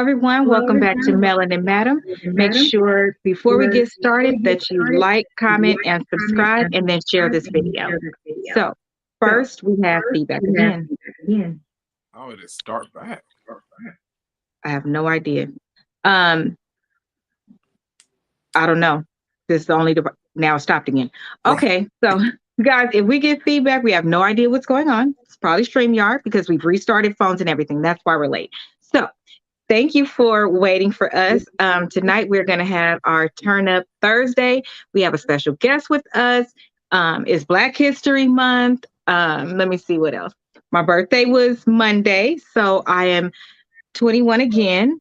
everyone. Welcome back to Melanin Madam. Make sure before we get started that you like, comment, and subscribe, and then share this video. So, first, we have feedback again. How did it start back? I have no idea. I don't know. This is the only now it stopped again. Okay, so guys, if we get feedback, we have no idea what's going on. It's probably StreamYard because we've restarted phones and everything. That's why we're late. So thank you for waiting for us. Tonight we're going to have our Turn Up Thursday. We have a special guest with us. It's Black History Month. Let me see what else. My birthday was Monday, so I am 21 again.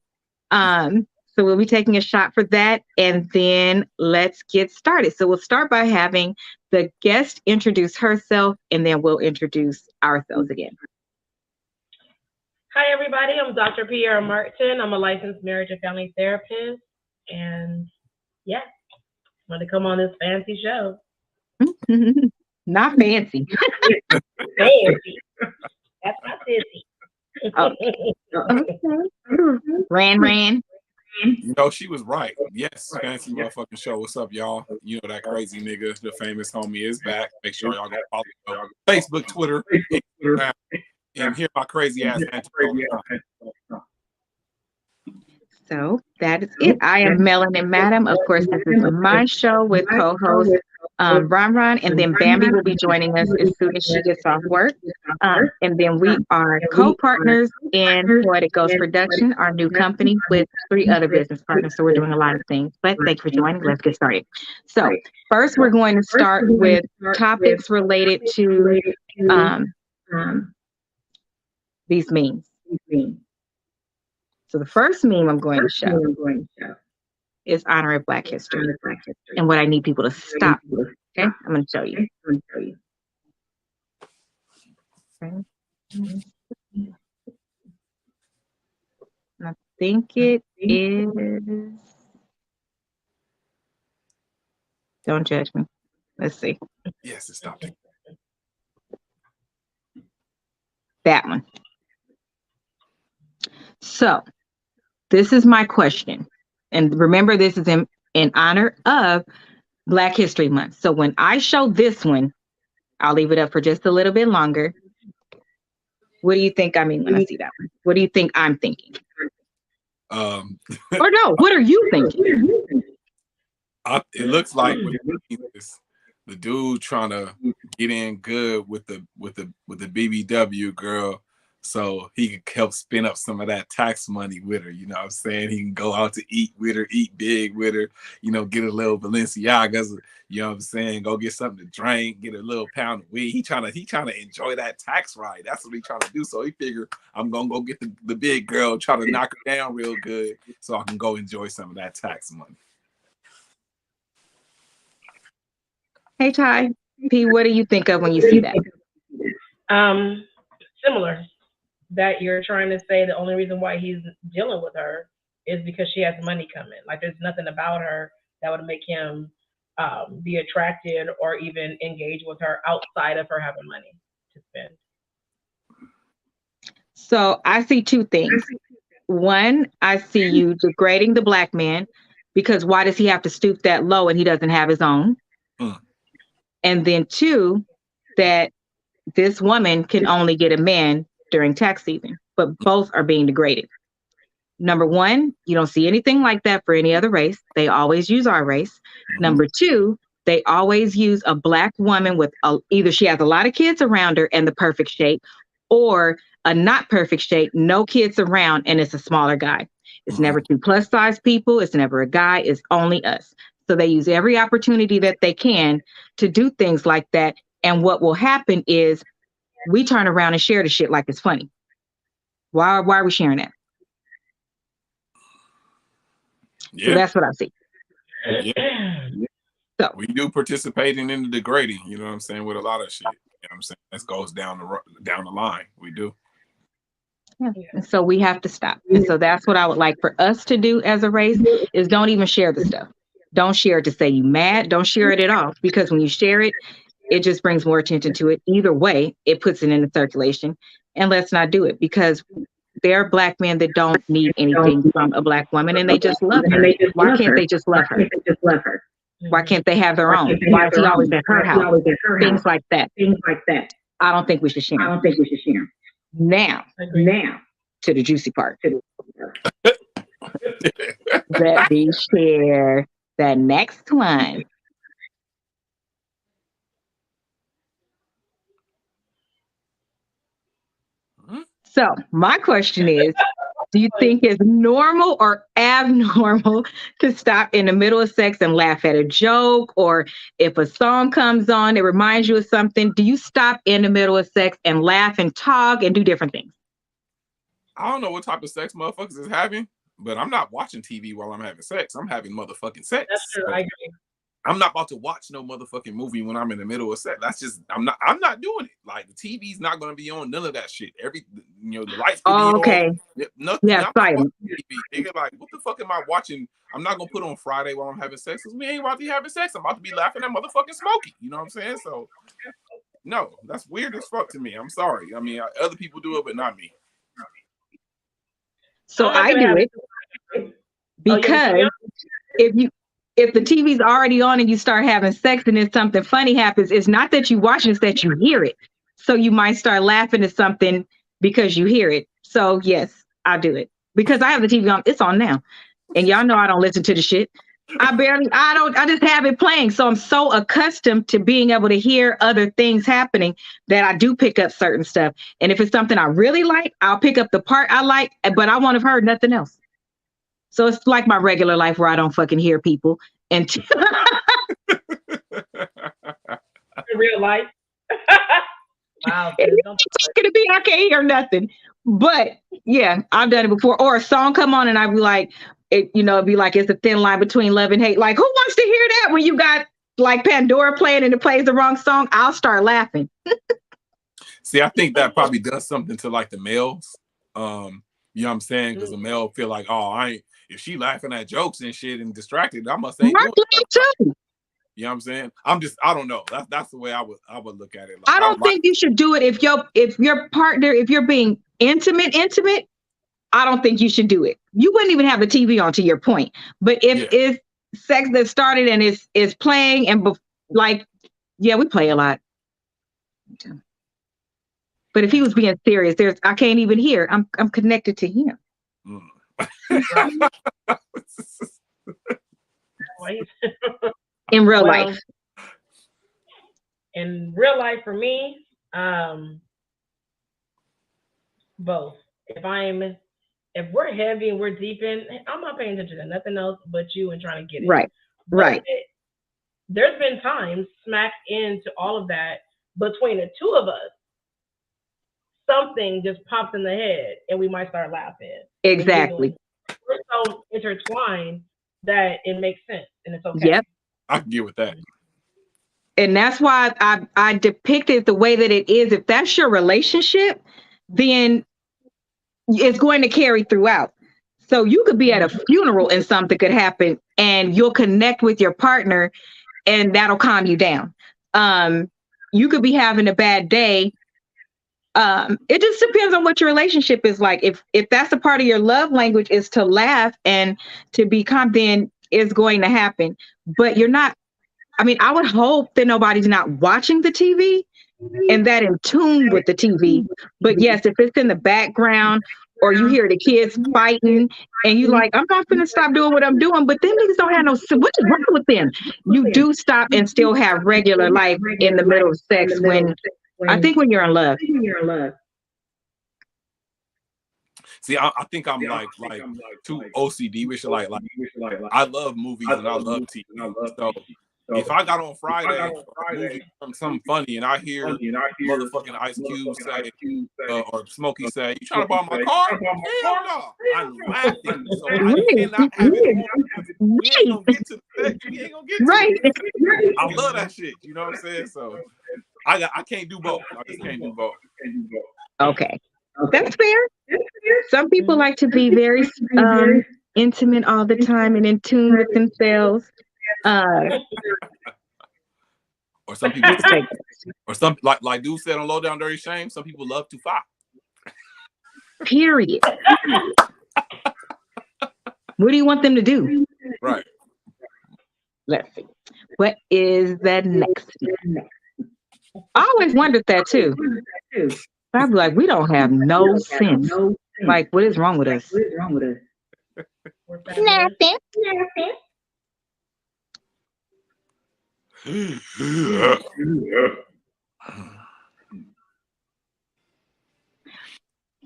So we'll be taking a shot for that, and then let's get started. So we'll start by having the guest introduce herself, and then we'll introduce ourselves again. Hi, everybody. I'm Dr. Pierre Martin. I'm a licensed marriage and family therapist, and yeah, I want to come on this fancy show. Not fancy. Fancy. That's not fancy. Okay. Ran. You know, she was right. Yes, fancy motherfucking show. What's up, y'all? You know that crazy nigga, the famous homie, is back. Make sure y'all go follow Facebook, Twitter, Instagram, and hear my crazy ass antics all the time. So that is it. I am Melanin Madam. Of course, this is my show with co-host Ron, and then Bambi will be joining us as soon as she gets off work. And then we are co-partners in Poetic Ghost Production, our new company with 3 other business partners. So we're doing a lot of things. But thanks for joining. Let's get started. So first, we're going to start with topics related to these memes. So the first meme I'm going to show is Honor of Black History and what I need people to stop. Okay, I'm going to show you. Okay. I think it is. Don't judge me. Let's see. Yes, it stopped. That one. So this is my question. And remember, this is in honor of Black History Month. So when I show this one, I'll leave it up for just a little bit longer. What do you think I mean when I see that one? What do you think I'm thinking? Or no, what are you thinking? It looks like the dude trying to get in good with the BBW girl, so he can help spin up some of that tax money with her. You know what I'm saying? He can go out to eat with her, eat big with her, you know, get a little Balenciagas, you know what I'm saying? Go get something to drink, get a little pound of weed. He trying to enjoy that tax ride. That's what he trying to do. So he figured, I'm gonna go get the big girl, try to knock her down real good so I can go enjoy some of that tax money. Hey Ty, P, what do you think of when you see that? Similar. That you're trying to say the only reason why he's dealing with her is because she has money coming. Like there's nothing about her that would make him be attracted or even engage with her outside of her having money to spend. So I see 2 things. One, I see you degrading the Black man because why does he have to stoop that low and he doesn't have his own? And then 2, that this woman can only get a man during tax season, but both are being degraded. Number 1, you don't see anything like that for any other race. They always use our race. Number 2, they always use a Black woman with either she has a lot of kids around her and the perfect shape, or a not perfect shape, no kids around, and it's a smaller guy. It's never 2 plus size people. It's never a guy. It's only us. So they use every opportunity that they can to do things like that. And what will happen is we turn around and share the shit like it's funny. Why are we sharing that? Yeah. So that's what I see. Yeah. So we do participating in the degrading, you know what I'm saying, with a lot of shit. You know what I'm saying? That goes down the line. We do. Yeah. And so we have to stop. And so that's what I would like for us to do as a race is don't even share the stuff. Don't share it to say you mad. Don't share it at all. Because when you share it, it just brings more attention to it. Either way, it puts it into circulation. And let's not do it because there are black men that don't need anything from a black woman and they just love her. Why can't they just love her? Why can't they have their own? Why is he always at her house? Things like that. I don't think we should share. Now to the juicy part. Let me share the next one. So my question is, do you think it's normal or abnormal to stop in the middle of sex and laugh at a joke? Or if a song comes on, it reminds you of something, do you stop in the middle of sex and laugh and talk and do different things? I don't know what type of sex motherfuckers is having, but I'm not watching TV while I'm having sex. I'm having motherfucking sex. That's true. So I agree. I'm not about to watch no motherfucking movie when I'm in the middle of sex. That's just I'm not doing it. Like the TV's not gonna be on none of that shit. The lights can be on. Nothing. Yeah, TV. Nigga, like, what the fuck am I watching? I'm not gonna put on Friday while I'm having sex because we ain't about to be having sex. I'm about to be laughing at motherfucking Smokey. You know what I'm saying? So no, that's weird as fuck to me. I'm sorry. I mean, other people do it, but not me. So I do it because if the TV's already on and you start having sex and then something funny happens, it's not that you watch it, it's that you hear it. So you might start laughing at something because you hear it. So yes, I do it because I have the TV on. It's on now. And y'all know I don't listen to the shit. I just have it playing. So I'm so accustomed to being able to hear other things happening that I do pick up certain stuff. And if it's something I really like, I'll pick up the part I like, but I won't have heard nothing else. So it's like my regular life where I don't fucking hear people until in real life. Wow. If you're talking to me, I can't hear nothing. But yeah, I've done it before. Or a song come on and I'd be like, it'd be like it's a thin line between love and hate. Like, who wants to hear that when you got like Pandora playing and it plays the wrong song? I'll start laughing. See, I think that probably does something to like the males. You know what I'm saying? Because the male feel like, oh, if she laughing at jokes and shit and distracted, I must ain't doing too. You know what I'm saying? I don't know. That's the way I would look at it. Like, I don't think you should do it if your partner, if you're being intimate, I don't think you should do it. You wouldn't even have the TV on, to your point. But if it's sex that started and is playing and we play a lot. But if he was being serious, I can't even hear. I'm connected to him. In real life. In real life, for me, both. If we're heavy and we're deep in, I'm not paying attention to nothing else but you and trying to get it. Right. There's been times smacked into all of that between the two of us. Something just pops in the head and we might start laughing. Exactly. We're so intertwined that it makes sense and it's okay. Yep. I can get with that. And that's why I depict it the way that it is. If that's your relationship, then it's going to carry throughout. So you could be at a funeral and something could happen and you'll connect with your partner and that'll calm you down. You could be having a bad day. It just depends on what your relationship is like. If that's a part of your love language is to laugh and to be calm, then it's going to happen. But you're not, I would hope that nobody's not watching the TV and that in tune with the TV. But yes, if it's in the background or you hear the kids fighting and you like, I'm not going to stop doing what I'm doing, but them niggas don't have what is wrong with them? You do stop and still have regular life in the middle of sex I think when you're in love. See, I think I'm like too OCD, which like I love movies and I love TV. So if I got on Friday a movie something funny and I hear motherfucking Ice Cube say or Smokey say, "You trying to borrow my car?" Hell no, I'm laughing. So I cannot have it. We ain't gonna get to that. We ain't gonna get to it. I love that shit. You know what I'm saying? So I can't do both. I just can't do both. Okay. That's fair. Some people like to be very intimate all the time and in tune with themselves. Or some people or some like dude said on Low Down Dirty Shame, some people love to fight. Period. What do you want them to do? Right. Let's see. What is the next one? I always wondered that too. I'd be like, we don't have no sense. Like, what is wrong with us? Nothing.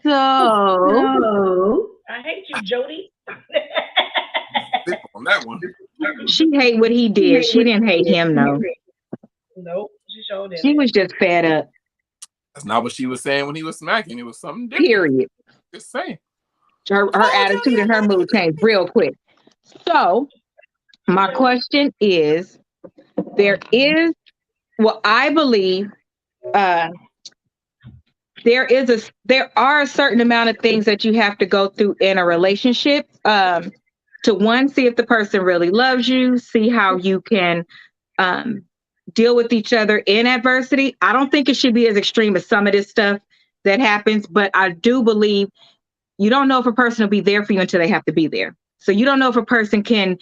So I hate you, Jody. On that one. She hate what he did. She didn't hate him, though. Nope, she showed it. She was just fed up. That's not what she was saying when he was smacking. It was something different. Period. Just saying. Her attitude and her mood changed real quick. So my question is, I believe there are a certain amount of things that you have to go through in a relationship to one, see if the person really loves you, see how you can deal with each other in adversity. I don't think it should be as extreme as some of this stuff that happens, but I do believe you don't know if a person will be there for you until they have to be there. So you don't know if a person can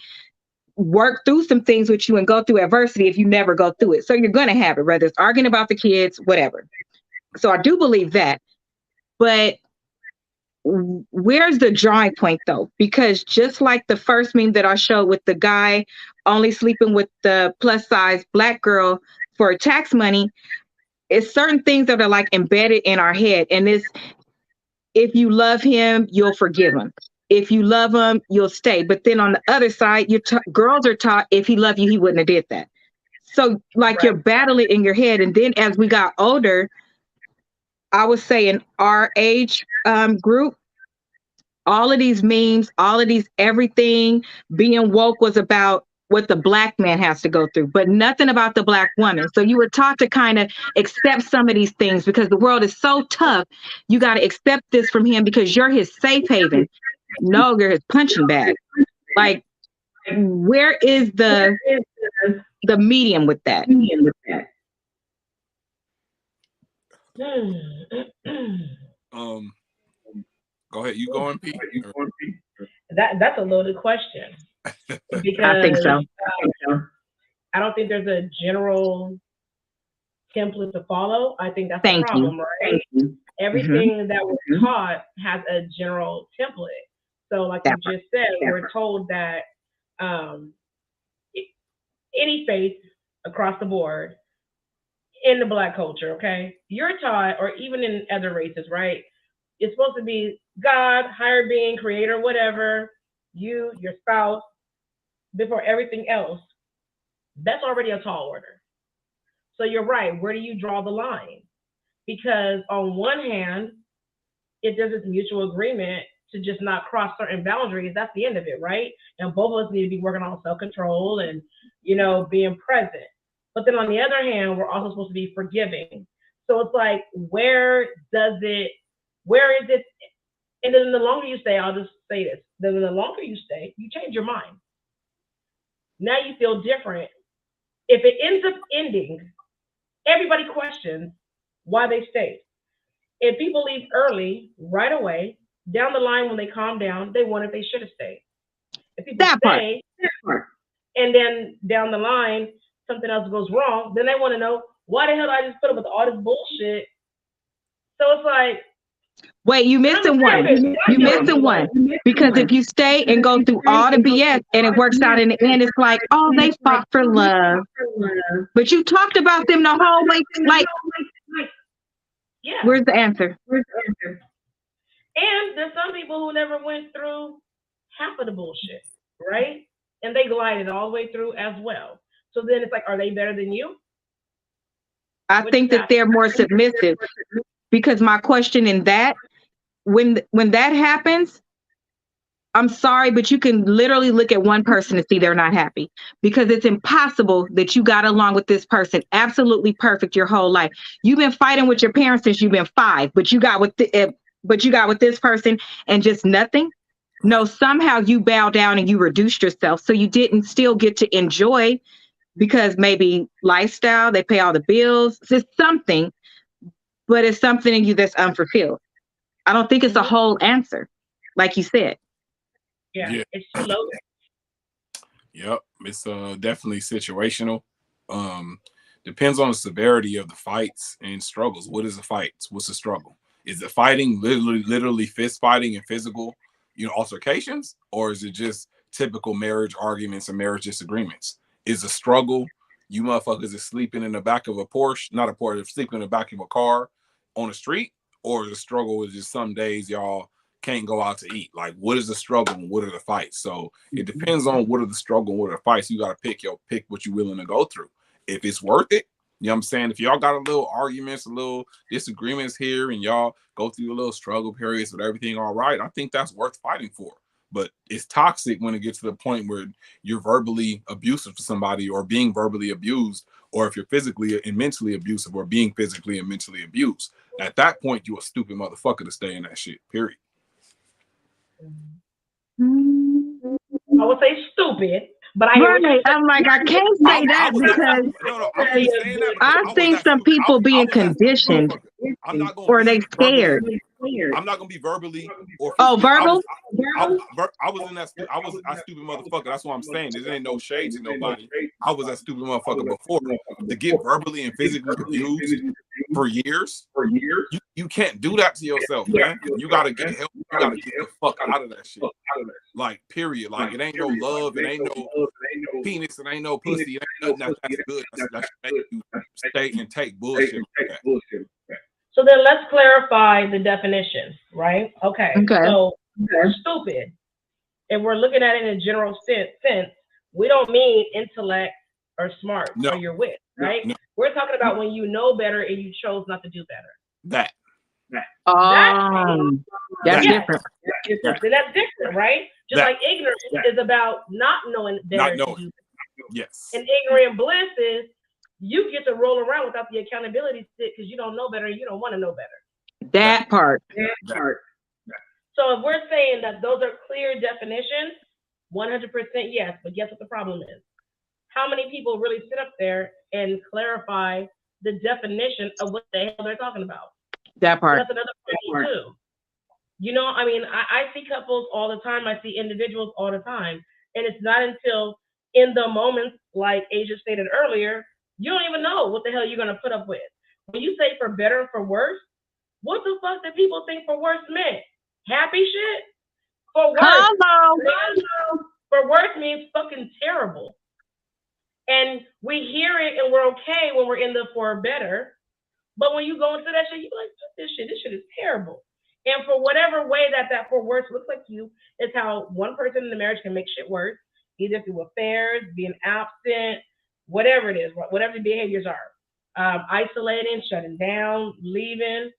work through some things with you and go through adversity if you never go through it. So you're going to have it, whether it's arguing about the kids, whatever. So I do believe that. But where's the drawing point, though? Because just like the first meme that I showed with the guy only sleeping with the plus size black girl for tax money, it's certain things that are like embedded in our head. And it's, if you love him, you'll forgive him. If you love him, you'll stay. But then on the other side, girls are taught, if he loved you, he wouldn't have did that. So like You're battling in your head. And then as we got older, I would say in our age group, all of these memes, all of these everything being woke was about what the black man has to go through, but nothing about the black woman. So you were taught to kind of accept some of these things because the world is so tough. You got to accept this from him because you're his safe haven. No, you're his punching bag. Like, where is the medium with that? Go ahead. You going, Pete? That's a loaded question. Because I think so. I don't think there's a general template to follow. I think that's the problem, right? Everything that we're taught has a general template. So like you just said, we're told that any faith across the board in the black culture, okay, you're taught, or even in other races, right? It's supposed to be God, higher being, creator, whatever, you, your spouse, before everything else. That's already a tall order. So you're right. Where do you draw the line? Because on one hand, if there's this mutual agreement to just not cross certain boundaries, that's the end of it, right? And both of us need to be working on self-control and, being present. But then on the other hand, we're also supposed to be forgiving. So it's like, where is it? And then the longer you stay, I'll just say this, then the longer you stay, you change your mind. Now you feel different. If it ends up ending, everybody questions why they stayed. If people leave early, right away, down the line when they calm down, they wonder if they should have stayed. If people stay, and then down the line, something else goes wrong, then they want to know, why the hell did I just put up with all this bullshit? So it's like, wait, you missing one. You missing one. Because if you stay and go through all the BS and it works out in the end, it's like, oh, they fought for love. But you talked about them the whole way. Like, yeah. Where's the answer? And there's some people who never went through half of the bullshit, right? And they glided all the way through as well. So then it's like, are they better than you? I think that they're more submissive. Because my question in that, when that happens, I'm sorry, but you can literally look at one person and see they're not happy, because it's impossible that you got along with this person absolutely perfect your whole life. You've been fighting with your parents since you've been 5, but you got with this person and just nothing. No, somehow you bow down and you reduced yourself, so you didn't still get to enjoy, because maybe lifestyle, they pay all the bills, it's something, but it's something in you that's unfulfilled. I don't think it's a whole answer, like you said. Yeah. It's too loaded. Yep, it's definitely situational. Depends on the severity of the fights and struggles. What is a fight? What's the struggle? Is it fighting, literally fist fighting and physical, altercations, or is it just typical marriage arguments and marriage disagreements? Is a struggle you motherfuckers is sleeping in the back of a Porsche, not a Porsche, sleeping in the back of a car on the street, or the struggle is just some days y'all can't go out to eat? Like, what is the struggle and what are the fights? So it depends on what are the struggle and what are the fights. You got to pick what you're willing to go through. If it's worth it, you know what I'm saying? If y'all got a little arguments, a little disagreements here, and y'all go through a little struggle periods with everything all right, I think that's worth fighting for. But it's toxic when it gets to the point where you're verbally abusive to somebody or being verbally abused, or if you're physically and mentally abusive or being physically and mentally abused. At that point, you're a stupid motherfucker to stay in that shit, period. I would say stupid, but I'm like, I can't say that because I think some people being conditioned or they scared. I'm not gonna be verbally or verbal. I was in that. I was a stupid motherfucker. That's what I'm saying. There ain't no shade to nobody. I was that stupid motherfucker before. To get verbally and physically abused for years, you can't do that to yourself, man. You gotta get help. You gotta get the fuck out of that shit. Like, period. Like, it ain't no love. It ain't no penis. It ain't no pussy. It ain't nothing that's good. That's make you stay and take bullshit. So then let's clarify the definition, right? Okay. So we're stupid. If we're looking at it in a general sense, we don't mean intellect or smart or your wit, right? No. We're talking about when you know better and you chose not to do better. That's different. That's different, right? Just like ignorance is about not knowing better to do better. Yes. And ignorant bliss is you get to roll around without the accountability stick because you don't know better and you don't want to know better. That part. So if we're saying that those are clear definitions, 100% yes, but guess what the problem is? How many people really sit up there and clarify the definition of what the hell they're talking about? That part. That's another problem too. I mean, I see couples all the time. I see individuals all the time. And it's not until in the moments, like Asia stated earlier, you don't even know what the hell you're going to put up with. When you say for better or for worse, what the fuck did people think for worse meant? Happy shit? For worse. For worse means fucking terrible. And we hear it and we're okay when we're in the for better. But when you go into that shit, you're like, this shit is terrible. And for whatever way that for worse looks like you, is how one person in the marriage can make shit worse, either through affairs, being absent, whatever it is, whatever the behaviors are, isolating, shutting down, leaving,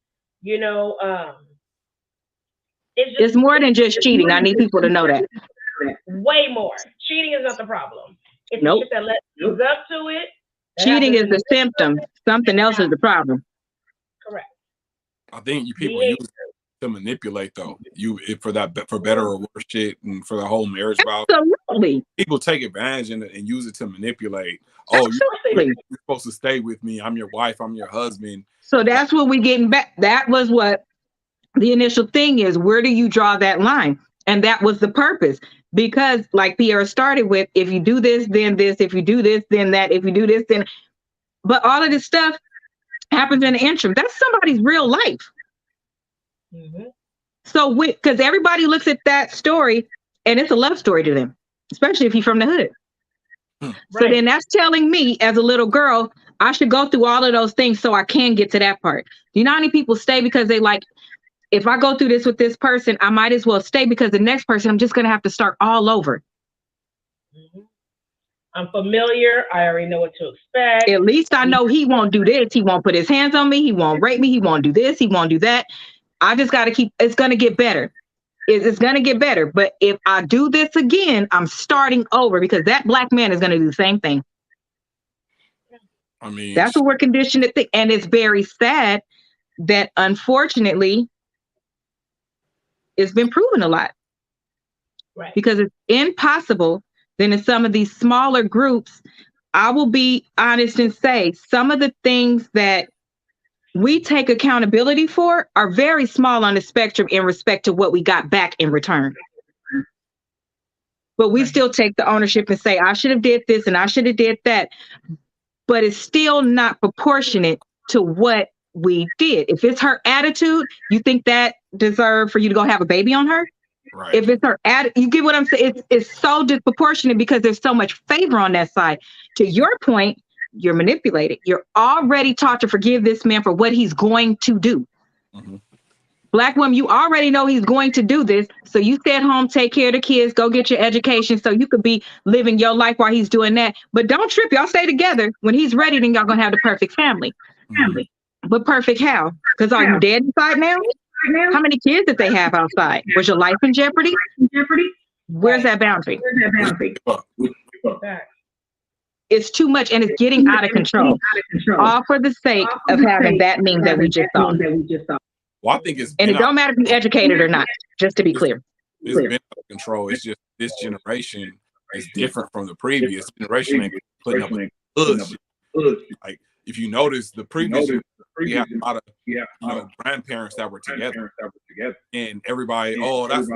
it's more than just cheating. I need people to know that. Way more. Cheating is not the problem. It's the shit that lets up to it. Cheating is the symptom. Something else is the problem. Correct. I think people use it to manipulate, though. For better or worse shit, and for the whole marriage vow. Absolutely. People take advantage and use it to manipulate. Oh, you're supposed to stay with me. I'm your wife. I'm your husband. So that's what we're getting back. That was what the initial thing is. Where do you draw that line? And that was the purpose. Because like Pierre started with, if you do this, then this. If you do this, then that. If you do this, then. But all of this stuff happens in the interim. That's somebody's real life. Mm-hmm. So because everybody looks at that story and it's a love story to them, especially if you're from the hood. Right. So then that's telling me as a little girl, I should go through all of those things so I can get to that part. You know how many people stay because they like, if I go through this with this person, I might as well stay because the next person, I'm just going to have to start all over. Mm-hmm. I'm familiar. I already know what to expect. At least I know he won't do this. He won't put his hands on me. He won't rape me. He won't do this. He won't do that. I just got to it's going to get better. It's going to get better. But if I do this again, I'm starting over because that black man is going to do the same thing. I mean, that's what we're conditioned to think. And it's very sad that unfortunately it's been proven a lot. Right. Because it's impossible. Then in some of these smaller groups, I will be honest and say some of the things that we take accountability for are very small on the spectrum in respect to what we got back in return. But we still take the ownership and say, I should have did this and I should have did that. But it's still not proportionate to what we did. If it's her attitude, you think that deserves for you to go have a baby on her? Right. If it's her attitude, you get what I'm saying? It's so disproportionate because there's so much favor on that side. To your point, you're manipulated. You're already taught to forgive this man for what he's going to do. Mm-hmm. Black woman, you already know he's going to do this. So you stay at home, take care of the kids, go get your education so you could be living your life while he's doing that. But don't trip. Y'all stay together. When he's ready, then y'all going to have the perfect family. Mm-hmm. But perfect how? Because are you dead inside now? How many kids did they have outside? Was your life in jeopardy? Where's that boundary? It's too much and it's getting out of control. All for the sake of having that meme that we just saw. Well, I think it's and it don't matter if you're educated or not, just to be clear. It's been out of control. It's just this generation is different from the previous generation. Ain't putting up with hood. Like if you notice, the previous we had a lot of grandparents that were together, and everybody, that's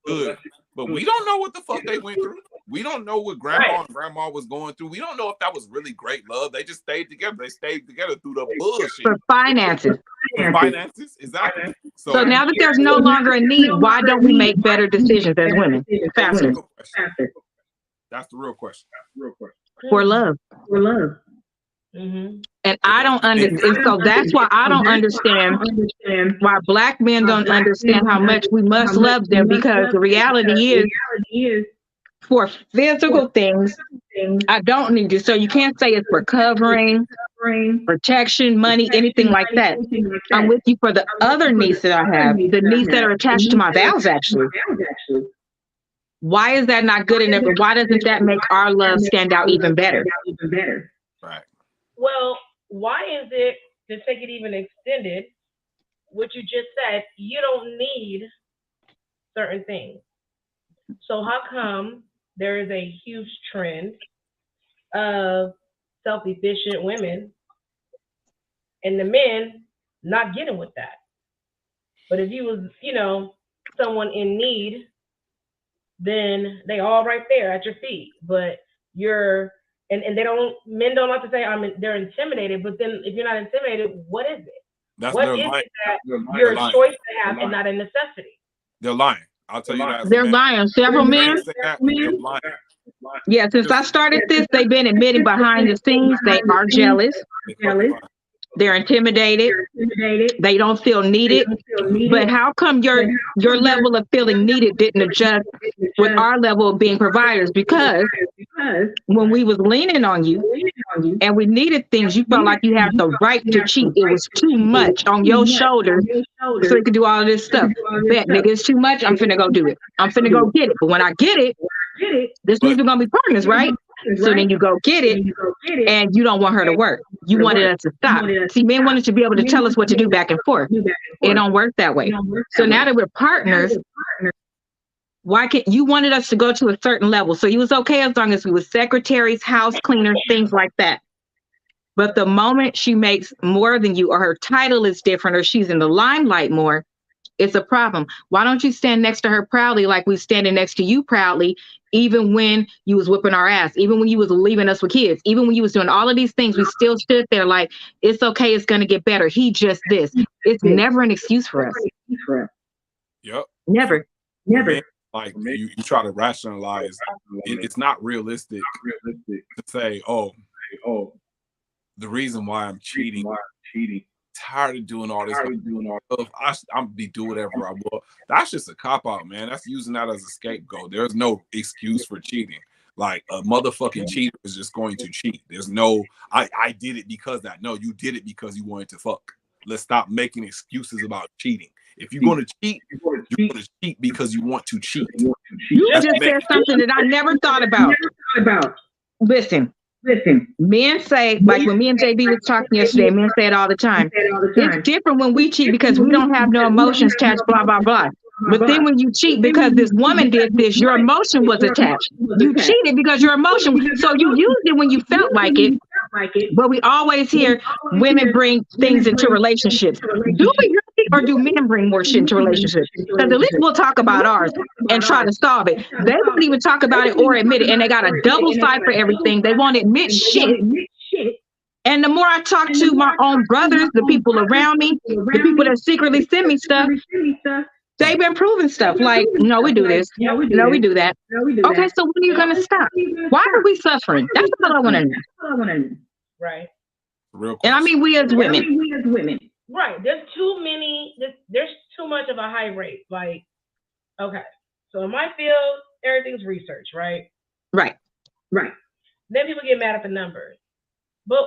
good. But we don't know what the fuck they went through. We don't know what grandpa and grandma was going through. We don't know if that was really great love. They just stayed together. They stayed together through the bullshit. For finances. Exactly. So now that there's no longer a need, why don't we make better decisions as women? Faster. That's the real question. For love. Mm-hmm. And I don't understand. So that's why I don't understand why Black men don't understand how much we must love them, because the reality is for physical things, I don't need you. So you can't say it's for covering, protection, money, anything like that. I'm with you for the other needs that I have, the needs that are attached to my vows, actually. Why is that not good enough? Why doesn't that make our love stand out even better? Right. Well, why is it, to take it even extended, what you just said, you don't need certain things. So how come there is a huge trend of self-efficient women and the men not getting with that? But if you was, someone in need, then they all right there at your feet. But and men don't like to say they're intimidated, but then if you're not intimidated, what is it? What is it that you're a choice to have and not a necessity? They're lying. I'll tell you that. They're lying. Several men. Yeah, since I started this, they've been admitting behind the scenes they are jealous. They're intimidated. They don't feel needed. But how come your level of feeling needed didn't adjust with our level of being providers? Because when we was leaning on you and we needed things, you felt like you had the right to cheat. It was too much on your shoulders so you could do all of this stuff. Bet, nigga, it's too much. I'm finna go do it. I'm finna go get it. But when I get it, this means we're gonna be partners, right? So then you go get it, and you don't want her to work. You wanted us to stop. See, men wanted to be able to tell us what to do back and forth. It don't work that way. So now that we're partners, why can't you wanted us to go to a certain level? So you was okay as long as we were secretaries, house cleaners, things like that. But the moment she makes more than you, or her title is different, or she's in the limelight more, it's a problem. Why don't you stand next to her proudly like we standing next to you proudly, even when you was whipping our ass, even when you was leaving us with kids, even when you was doing all of these things, we still stood there like, it's okay, it's going to get better. He just this. It's never an excuse for us. Yep. Never. Like you try to rationalize, it's not realistic to say, the reason why I'm cheating, tired of doing all this stuff. I'm be do whatever I will. That's just a cop out, man. That's using that as a scapegoat. There's no excuse for cheating. Like a motherfucking cheater is just going to cheat. There's no I did it because that. No, you did it because you wanted to fuck. Let's stop making excuses about cheating. If you're going to cheat, you're going to cheat because you want to cheat. You just said something that I never thought about. Listen, men say, like when me and JB was talking yesterday, men say it all the time. It's different when we cheat because we don't have no emotions attached, blah, blah, blah. But then when you cheat because this woman did this, your emotion was attached. You cheated because your emotion, so you used it when you felt like it. But we always hear women bring things into relationships. Do we really, or do men bring more shit into relationships? Because at least we'll talk about ours and try to solve it. They won't even talk about it or admit it, and they got a double side for everything. They won't admit shit. And the more I talk to my own brothers, the people around me, the people that secretly send me stuff, they've been proving stuff like, no, we do this. No, we do that. Okay, so when are you going to stop? Why are we suffering? That's what I want to know. Right. Real and I mean, we as women. Right. There's too many, there's too much of a high rate. Like, okay. So in my field, everything's research, right? Right. Then people get mad at the numbers. But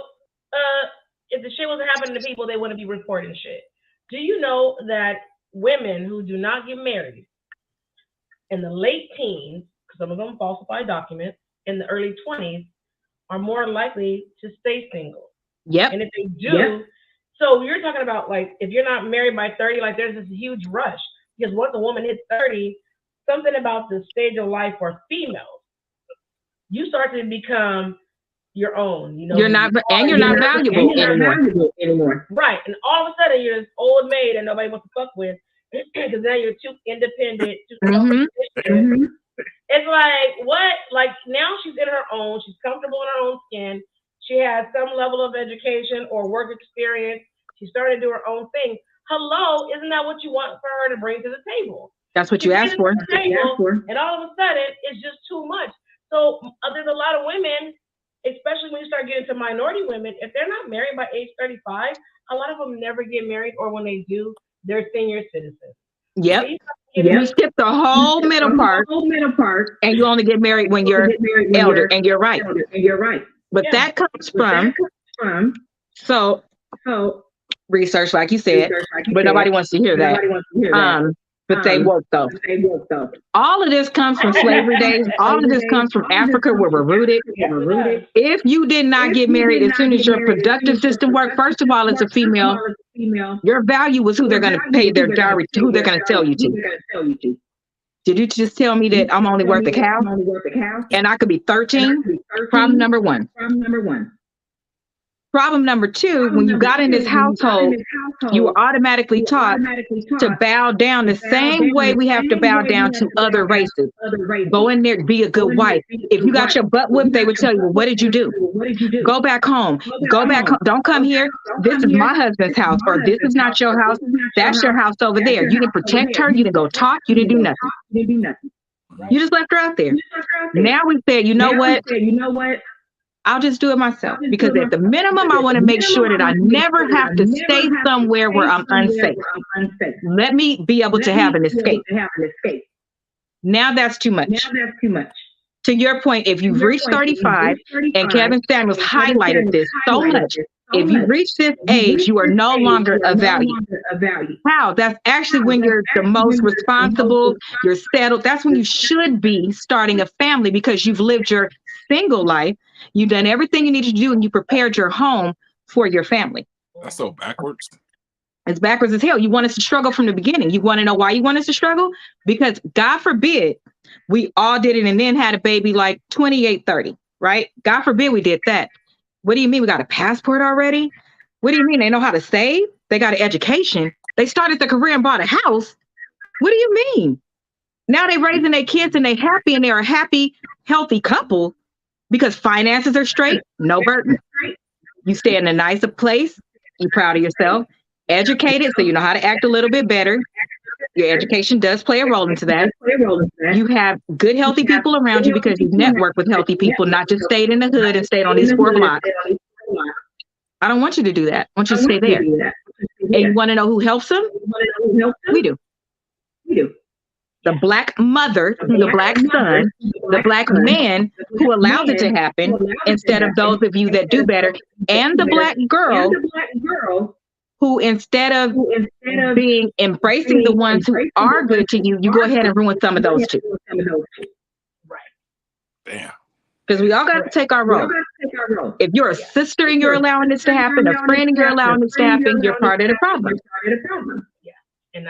if the shit wasn't happening to people, they wouldn't be reporting shit. Do you know that women who do not get married in the late teens, because some of them falsify documents, in the early 20s, are more likely to stay single? Yep. And if they do, so you're talking about, like, if you're not married by 30, like, there's this huge rush. Because once a woman hits 30, something about the stage of life for females, you start to become your own, you know. You're not valuable anymore. Right. And all of a sudden you're this old maid and nobody wants to fuck with, because now you're too independent, too self-sufficient. It's like, what? Like, now she's in her own, she's comfortable in her own skin, she has some level of education or work experience, she's starting to do her own thing. Hello, isn't that what you want for her to bring to the table? That's what you asked for. And all of a sudden it's just too much. So there's a lot of women, especially when you start getting to minority women, if they're not married by age 35, a lot of them never get married, or when they do, they're senior citizens. Yep. You skip the whole middle part, and you only get married when you're elder, and you're right. But that comes from research, like you said, but nobody wants to hear that. But they woke though. All of this comes from slavery days. All of this comes from Africa, where we're rooted. If you did not get married as soon as your productive system worked, first of all, as a female, your value was who they're going to pay their dowry to, who they're going to sell you to. Did you just tell me that I'm only worth a cow? And I could be 13? Problem number one. Problem number two, when you got in this household, you were automatically taught to bow down the same way we have to bow down to other races. Go in there, be a good wife. If you got your butt whipped, they would tell you, well, what did you do? Go back home. Go back home. Don't come here. This is my husband's house, or this is not your house. That's your house over there. You didn't protect her. You didn't go talk. You didn't do nothing. You just left her out there. Now we said, you know what? I'll just do it myself, because at the minimum, I want to make sure that I never have to stay somewhere where I'm unsafe. Let me be able to have an escape. Now that's too much. To your point, if you've reached 35, and Kevin Samuels highlighted this so much, if you reach this age, you are no longer of value. How? That's actually when you're the most responsible, you're settled. That's when you should be starting a family, because you've lived your single life. You've done everything you needed to do, and you prepared your home for your family. That's so backwards. It's backwards as hell. You want us to struggle from the beginning. You want to know why you want us to struggle? Because God forbid we all did it and then had a baby like 28, 30, right? God forbid we did that. What do you mean we got a passport already? What do you mean they know how to save? They got an education. They started their career and bought a house. What do you mean? Now they raising their kids and they happy, and they're a happy, healthy couple because finances are straight, no burden. You stay in a nicer place. You're proud of yourself. Educated, so you know how to act a little bit better. Your education does play a role into that. You have good, healthy people around you because you network with healthy people, not just stayed in the hood and stayed on these 4 blocks. I don't want you to do that. I want you to stay there. And you want to know who helps them? We do. The Black mother, the Black son, the Black man who allows it to happen instead of those of you that do better, and the Black girl who instead of being embracing the ones who are good to you, you go ahead and ruin some of those too. Right. Damn. Because we all got to take our role. If you're a sister and you're allowing this to happen, a friend and you're allowing this to happen, you're part of the problem. Yeah.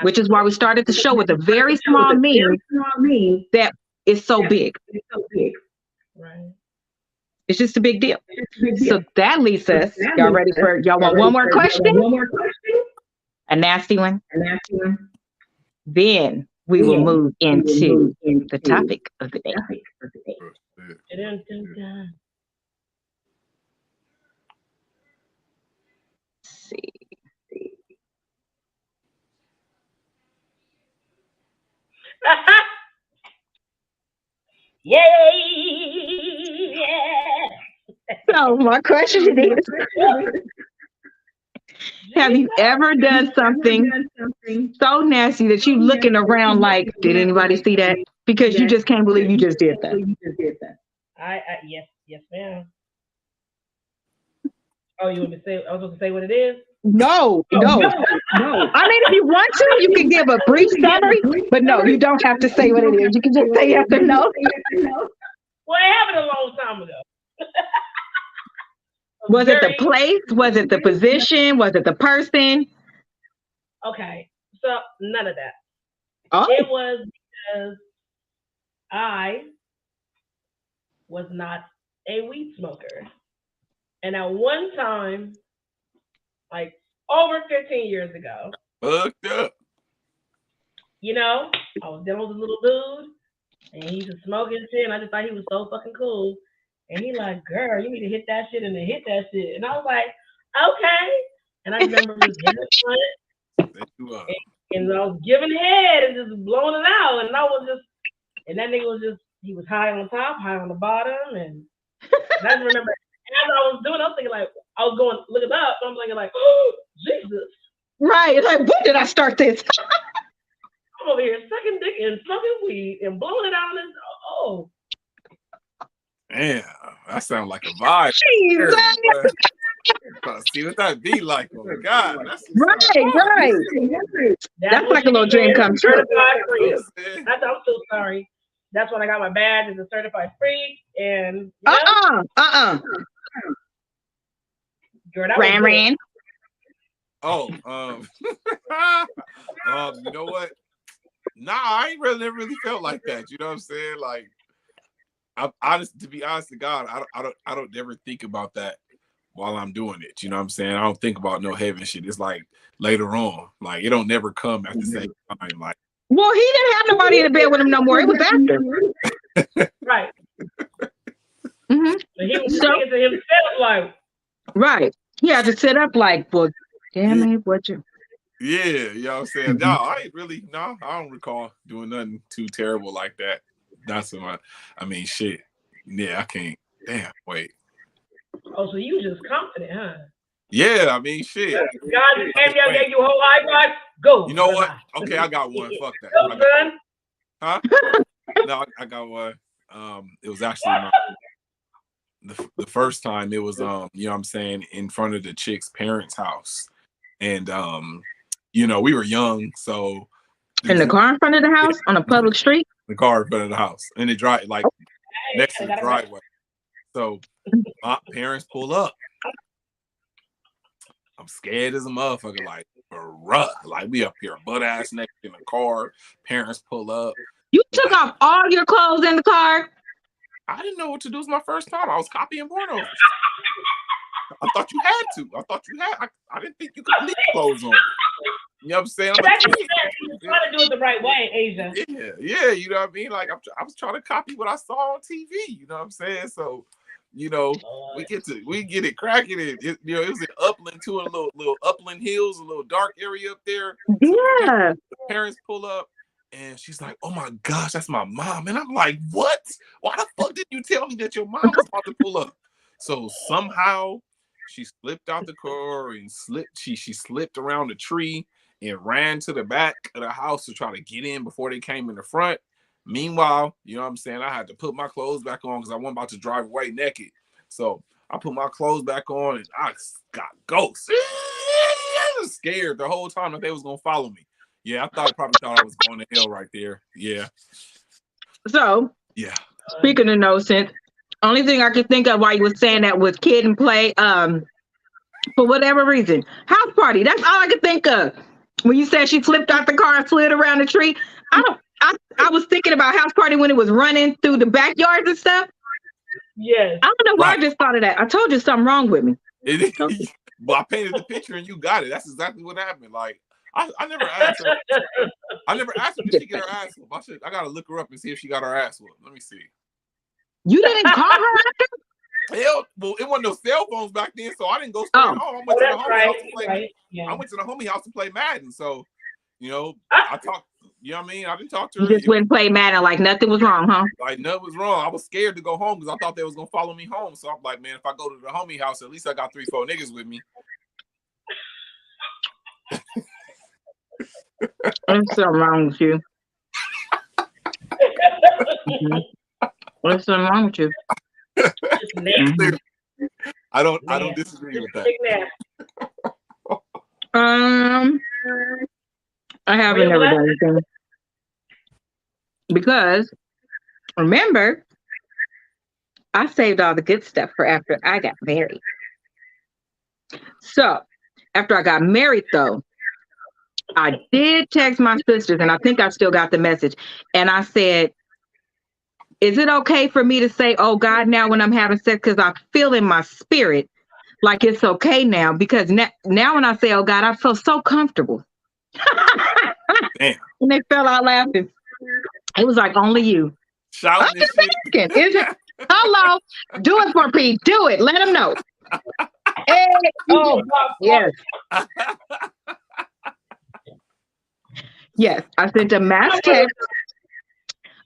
which is why we started the show with a very small meme that is so big. Right. It's just a big deal. So that leads us. Y'all ready for? Y'all want one more question? A nasty one. Then we will move into the topic of the day. Let's see. Yay! So my question is, have you ever done something so nasty that you looking around like, did anybody see that? Because you just can't believe you just did that. Yes, ma'am. Oh, you want me to say? I was supposed to say what it is. No. I mean, if you want to, you can give a brief summary, but no, you don't have to say what it is. You can just say yes or no. Well, it happened a long time ago. Was it the place? Was it the position? Was it the person? Okay, so none of that. Oh. It was because I was not a weed smoker. And at one time, like over 15 years ago, fucked up. You know, I was dealing with a little dude, and he used to smoke and shit, and I just thought he was so fucking cool. And he like, girl, you need to hit that shit and then hit that shit. And I was like, okay. And I remember just hitting it, and I was giving head and just blowing it out. And I was just, and that nigga was just, he was high on top, high on the bottom. And I just remember as I was doing, I was thinking like, I was going looking up. I'm thinking like, oh, Jesus. Right. Like, when did I start this? I'm over here sucking dick and smoking weed and blowing it out. And oh. Man, that sounds like a vibe. See what that be like. Oh my God. Right. That's like a little dream come true. I'm so sorry. That's when I got my badge as a certified freak. And Girl, that Ran. Oh, you know what? Nah, I ain't never really felt like that. You know what I'm saying? Like, I'm honest. To be honest to God, I don't never think about that while I'm doing it. You know what I'm saying? I don't think about no heaven shit. It's like later on. Like, it don't never come at the same time. Like, well, he didn't have nobody in the bed with him no more. It was after. Right. Mm-hmm. But he was thinking to himself like. Right. He had to sit up like, well, damn it, what you. Yeah, you know what I'm saying? No, I ain't really, I don't recall doing nothing too terrible like that. That's what I mean, shit. Yeah, I can't. Damn, wait. Oh, so you just confident, huh? Yeah, I mean, shit. God just gave you a whole high five. Go. You know what? Okay, I got one. Fuck that. Go, son. Huh? No, I got one. It was actually the first time it was, you know what I'm saying, in front of the chick's parents' house. And, you know, we were young, so. In the car in front of the house? On a public street? The car in front of the house. And it drive, like, next to the driveway. So, my parents pull up. I'm scared as a motherfucker, like, bruh. Like, we up here butt ass naked in the car. Parents pull up. You took off all your clothes in the car? I didn't know what to do. It was my first time. I was copying pornos. I thought you had to. I didn't think you could leave clothes on. You know what I'm saying? I'm trying to do it the right way, Asia. Yeah, you know what I mean? Like, I was trying to copy what I saw on TV. You know what I'm saying? So, you know, we get it cracking. You know, it was an upland too, a little upland hills, a little dark area up there. Yeah. So parents pull up. And she's like, oh my gosh, that's my mom. And I'm like, what? Why the fuck did you tell me that your mom was about to pull up? So somehow she slipped out the car and she slipped around the tree and ran to the back of the house to try to get in before they came in the front. Meanwhile, you know what I'm saying? I had to put my clothes back on because I wasn't about to drive away naked. So I put my clothes back on and I got ghosts. I was scared the whole time that they was going to follow me. Yeah, I probably thought I was going to hell right there. Yeah. So, yeah. Speaking of no sense, only thing I could think of while you were saying that was kid and play. For whatever reason, house party. That's all I could think of. When you said she flipped out the car and slid around the tree, I was thinking about House Party when it was running through the backyards and stuff. Yes. I don't know why I just thought of that. I told you something wrong with me. But I painted the picture and you got it. That's exactly what happened. Like I never asked her. I never asked her did she get her ass whooped. I gotta look her up and see if she got her ass whooped. Let me see. You didn't call her after? Hell, well, it wasn't no cell phones back then, so I didn't go straight home. I went to the homie house to play. I went to the homie house to play Madden. So, you know, I talked. You know what I mean? I didn't talk to her. You just went and played Madden like nothing was wrong, huh? Like nothing was wrong. I was scared to go home because I thought they was gonna follow me home. So I'm like, man, if I go to the homie house, at least I got 3-4 niggas with me. What's something wrong with you? What's something wrong with you? I don't disagree with that. I haven't never done anything. Because remember, I saved all the good stuff for after I got married. So after I got married though, I did text my sisters and I think I still got the message. And I said, is it okay for me to say, oh God, now when I'm having sex, because I feel in my spirit like it's okay now, because now when I say, oh God, I feel so comfortable. Damn. And they fell out laughing. It was like, only you. Shouting I'm just asking. Is it? Hello. Do it for Pete. Do it. Let him know. Hey, oh, yes. Yes. I sent a mass text.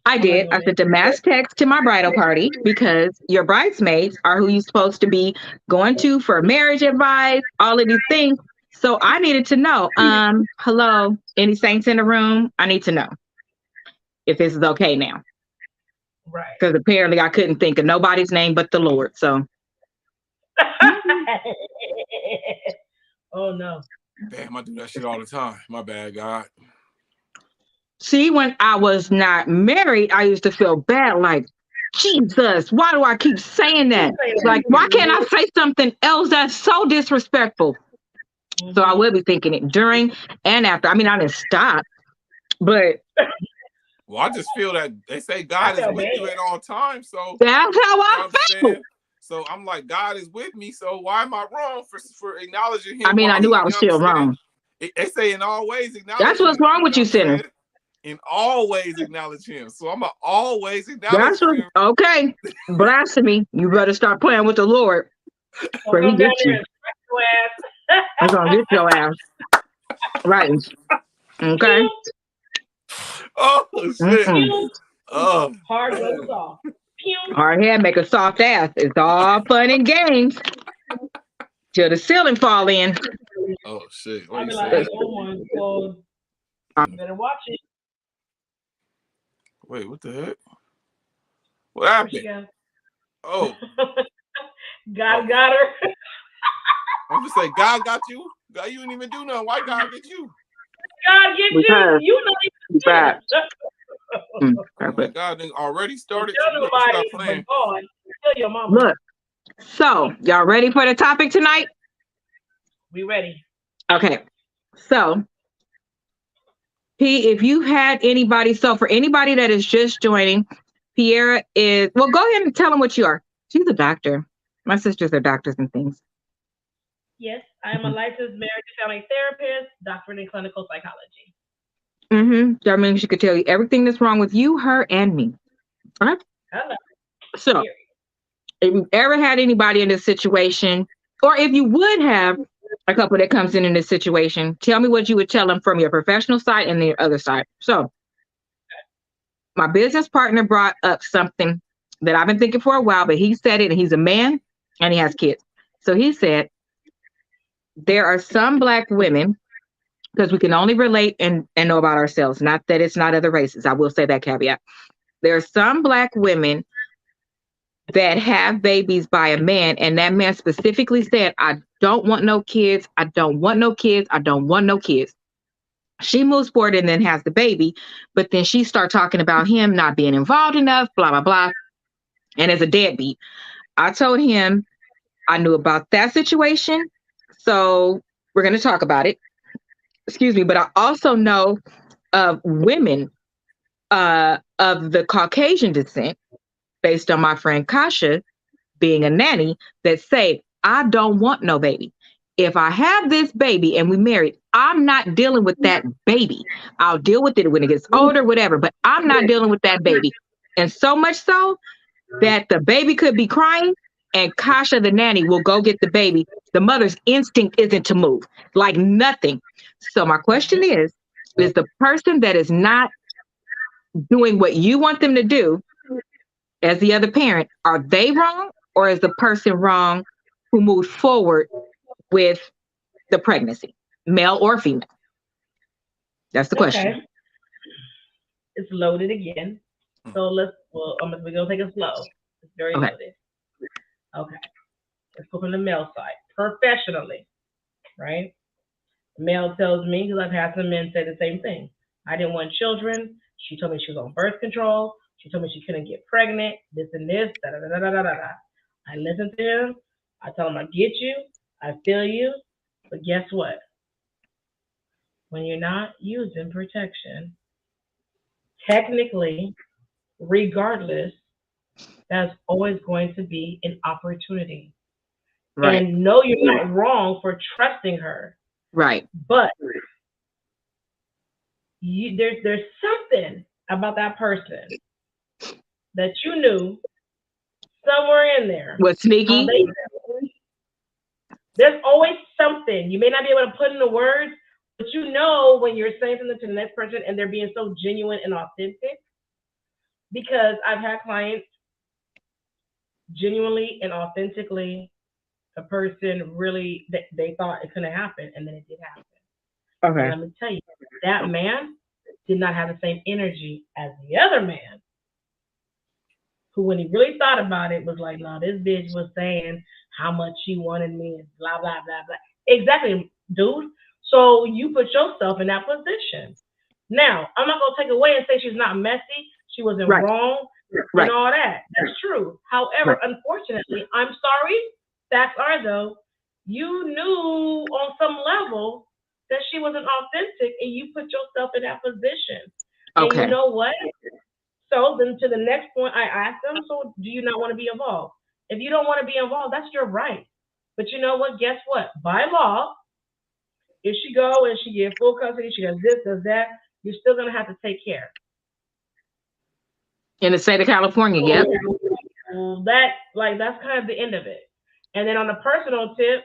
I did. I sent a mass text to my bridal party because your bridesmaids are who you're supposed to be going to for marriage advice, all of these things. So I needed to know, hello, any saints in the room? I need to know if this is okay now. Right. Because apparently I couldn't think of nobody's name but the Lord. So. Oh, no. Damn, I do that shit all the time. My bad, God. See, when I was not married, I used to feel bad. Like, Jesus, why do I keep saying that? Like, why can't I say something else that's so disrespectful? Mm-hmm. So I will be thinking it during and after. I mean, I didn't stop, but. Well, I just feel that they say God is with you at all times. So that's how I feel. So I'm like, God is with me. So why am I wrong for acknowledging him? I mean, I knew I was still wrong. They say in all ways acknowledge That's what's wrong with you, sinner. In all ways acknowledge him. So I'm going to always acknowledge him. Okay. Blasphemy. You better start playing with the Lord. For he gets you. He's going to get your ass. Right. Okay. Oh, shit. Mm-hmm. Oh. Hard goes off. Hard head make a soft ass. It's all fun and games. Till the ceiling fall in. Oh, shit. I'll be like, oh my God. Better watch it. Wait, what the heck? What happened? Oh. God got her. I'm just saying, God got you. God, you didn't even do nothing. Why God get you? God get you. You know he's bad. Oh my God, they already started. Stop playing. Tell your mama. Look. So, y'all ready for the topic tonight? We ready. Okay. So, P, if you had anybody, so for anybody that is just joining, Piera is, well, go ahead and tell them what you are. She's a doctor. My sisters are doctors and things. Yes, I am a licensed marriage and family therapist, doctorate in clinical psychology. That means she could tell you everything that's wrong with you, her, and me. All right? Hello. So, if you've ever had anybody in this situation, or if you would have a couple that comes in this situation, tell me what you would tell them from your professional side and the other side. So, my business partner brought up something that I've been thinking for a while, but he said it, and he's a man, and he has kids. So he said, there are some Black women, because we can only relate and know about ourselves, not that it's not other races. I will say that caveat. There are some Black women that have babies by a man, and that man specifically said, I don't want no kids. I don't want no kids. I don't want no kids. She moves forward and then has the baby, but then she starts talking about him not being involved enough, blah, blah, blah. And as a deadbeat, I told him I knew about that situation. So we're going to talk about it. excuse me, but I also know of women of the Caucasian descent, based on my friend Kasha being a nanny, that say, I don't want no baby. If I have this baby and we married, I'm not dealing with that baby. I'll deal with it when it gets older, whatever, but I'm not dealing with that baby. And so much so that the baby could be crying and Kasha, the nanny, will go get the baby. The mother's instinct isn't to move, like nothing. So my question is the person that is not doing what you want them to do as the other parent, are they wrong, or is the person wrong who moved forward with the pregnancy, male or female? That's the question. Okay. It's loaded again. So we're gonna take it slow. It's very loaded. Okay. Let's go from the male side. Professionally, right? The male tells me, because I've had some men say the same thing. I didn't want children. She told me she was on birth control. She told me she couldn't get pregnant. This and this. Da da da da da da da. I listen to him. I tell him I get you. I feel you. But guess what? When you're not using protection, technically, regardless, that's always going to be an opportunity. Right. And no, you're not wrong for trusting her. Right. But there's something about that person that you knew somewhere in there. Was sneaky? There's always something. You may not be able to put into words, but you know when you're saying something to the next person and they're being so genuine and authentic. Because I've had clients genuinely and authentically, a person really, they thought it couldn't happen, and then it did happen. Okay. And let me tell you, that man did not have the same energy as the other man, who, when he really thought about it, was like, no, this bitch was saying how much she wanted me and blah, blah, blah, blah. Exactly, dude. So you put yourself in that position. Now, I'm not going to take away and say she's not messy. She wasn't wrong and all that. That's true. However, unfortunately, I'm sorry, facts are though, you knew on some level that she wasn't authentic and you put yourself in that position. Okay. And you know what? So then to the next point, I asked them, so do you not want to be involved? If you don't want to be involved, that's your right. But you know what? Guess what? By law, if she go and she get full custody, she does this, does that, you're still going to have to take care. In the state of California, yep. That's kind of the end of it. And then on a personal tip,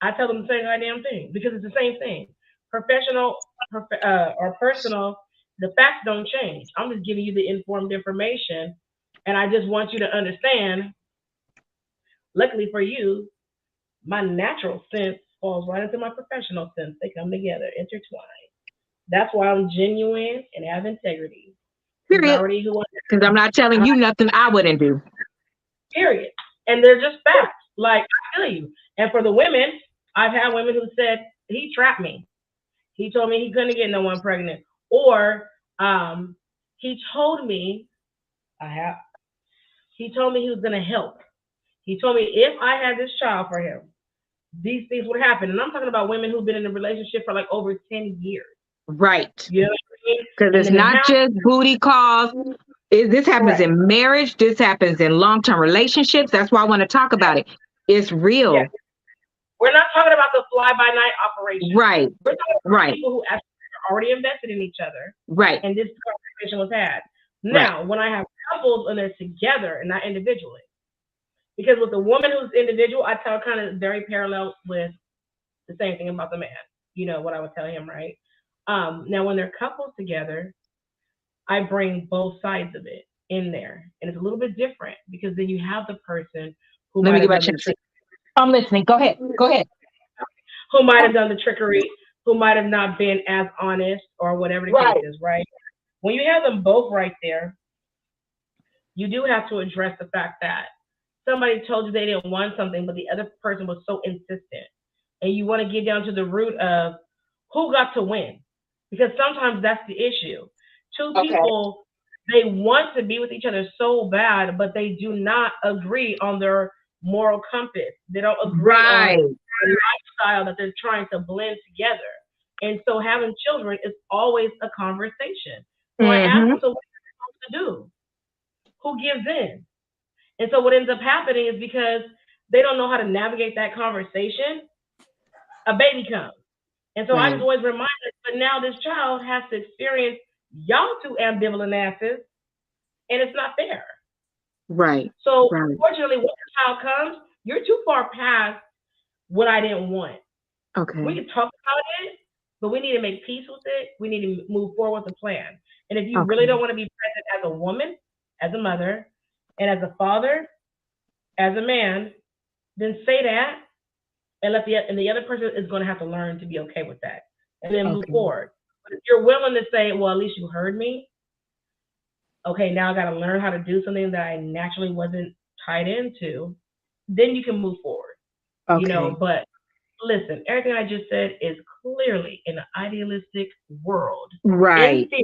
I tell them the same goddamn thing because it's the same thing. Professional or personal, the facts don't change. I'm just giving you the informed information, and I just want you to understand. Luckily for you, my natural sense falls right into my professional sense. They come together, intertwined. That's why I'm genuine and have integrity. Period. Because I'm not telling you nothing I wouldn't do. Period. And they're just facts. Like, I feel you. And for the women, I've had women who said, he trapped me. He told me he couldn't get no one pregnant. Or he told me he was going to help. He told me if I had this child for him, these things would happen. And I'm talking about women who've been in a relationship for like over 10 years. Right. You know what I mean? Because it's not just booty calls. This happens in marriage. This happens in long-term relationships. That's why I want to talk about it. It's real. Yeah. We're not talking about the fly-by-night operation. Right. We're talking about people who actually are already invested in each other. Right. And this conversation was had. Now, when I have couples and they're together and not individually, because with the woman who's individual, I tell kind of very parallel with the same thing about the man. You know what I would tell him, right? Now, when they're couples together, I bring both sides of it in there. And it's a little bit different because then you have the person who Let me get my chips. I'm listening. Go ahead. Who might have done the trickery, who might have not been as honest or whatever the case is, right? When you have them both right there, you do have to address the fact that somebody told you they didn't want something, but the other person was so insistent. And you want to get down to the root of who got to win. Because sometimes that's the issue. Two people, they want to be with each other so bad, but they do not agree on their moral compass. They don't agree on the lifestyle that they're trying to blend together. And so having children is always a conversation. So I asked them, so what are you supposed to do? Who gives in? And so what ends up happening is because they don't know how to navigate that conversation, a baby comes. And so I just always remind them, but now this child has to experience y'all two ambivalent asses, and it's not fair. Right. So unfortunately, when the child comes, you're too far past what I didn't want. Okay. We can talk about it, but we need to make peace with it. We need to move forward with a plan. And if you really don't want to be present as a woman, as a mother, and as a father, as a man, then say that, and the other person is going to have to learn to be okay with that, and then move forward. But if you're willing to say, well, at least you heard me. Okay, now I got to learn how to do something that I naturally wasn't tied into. Then you can move forward. Okay. You know, but listen, everything I just said is clearly in an idealistic world. Right. In theory,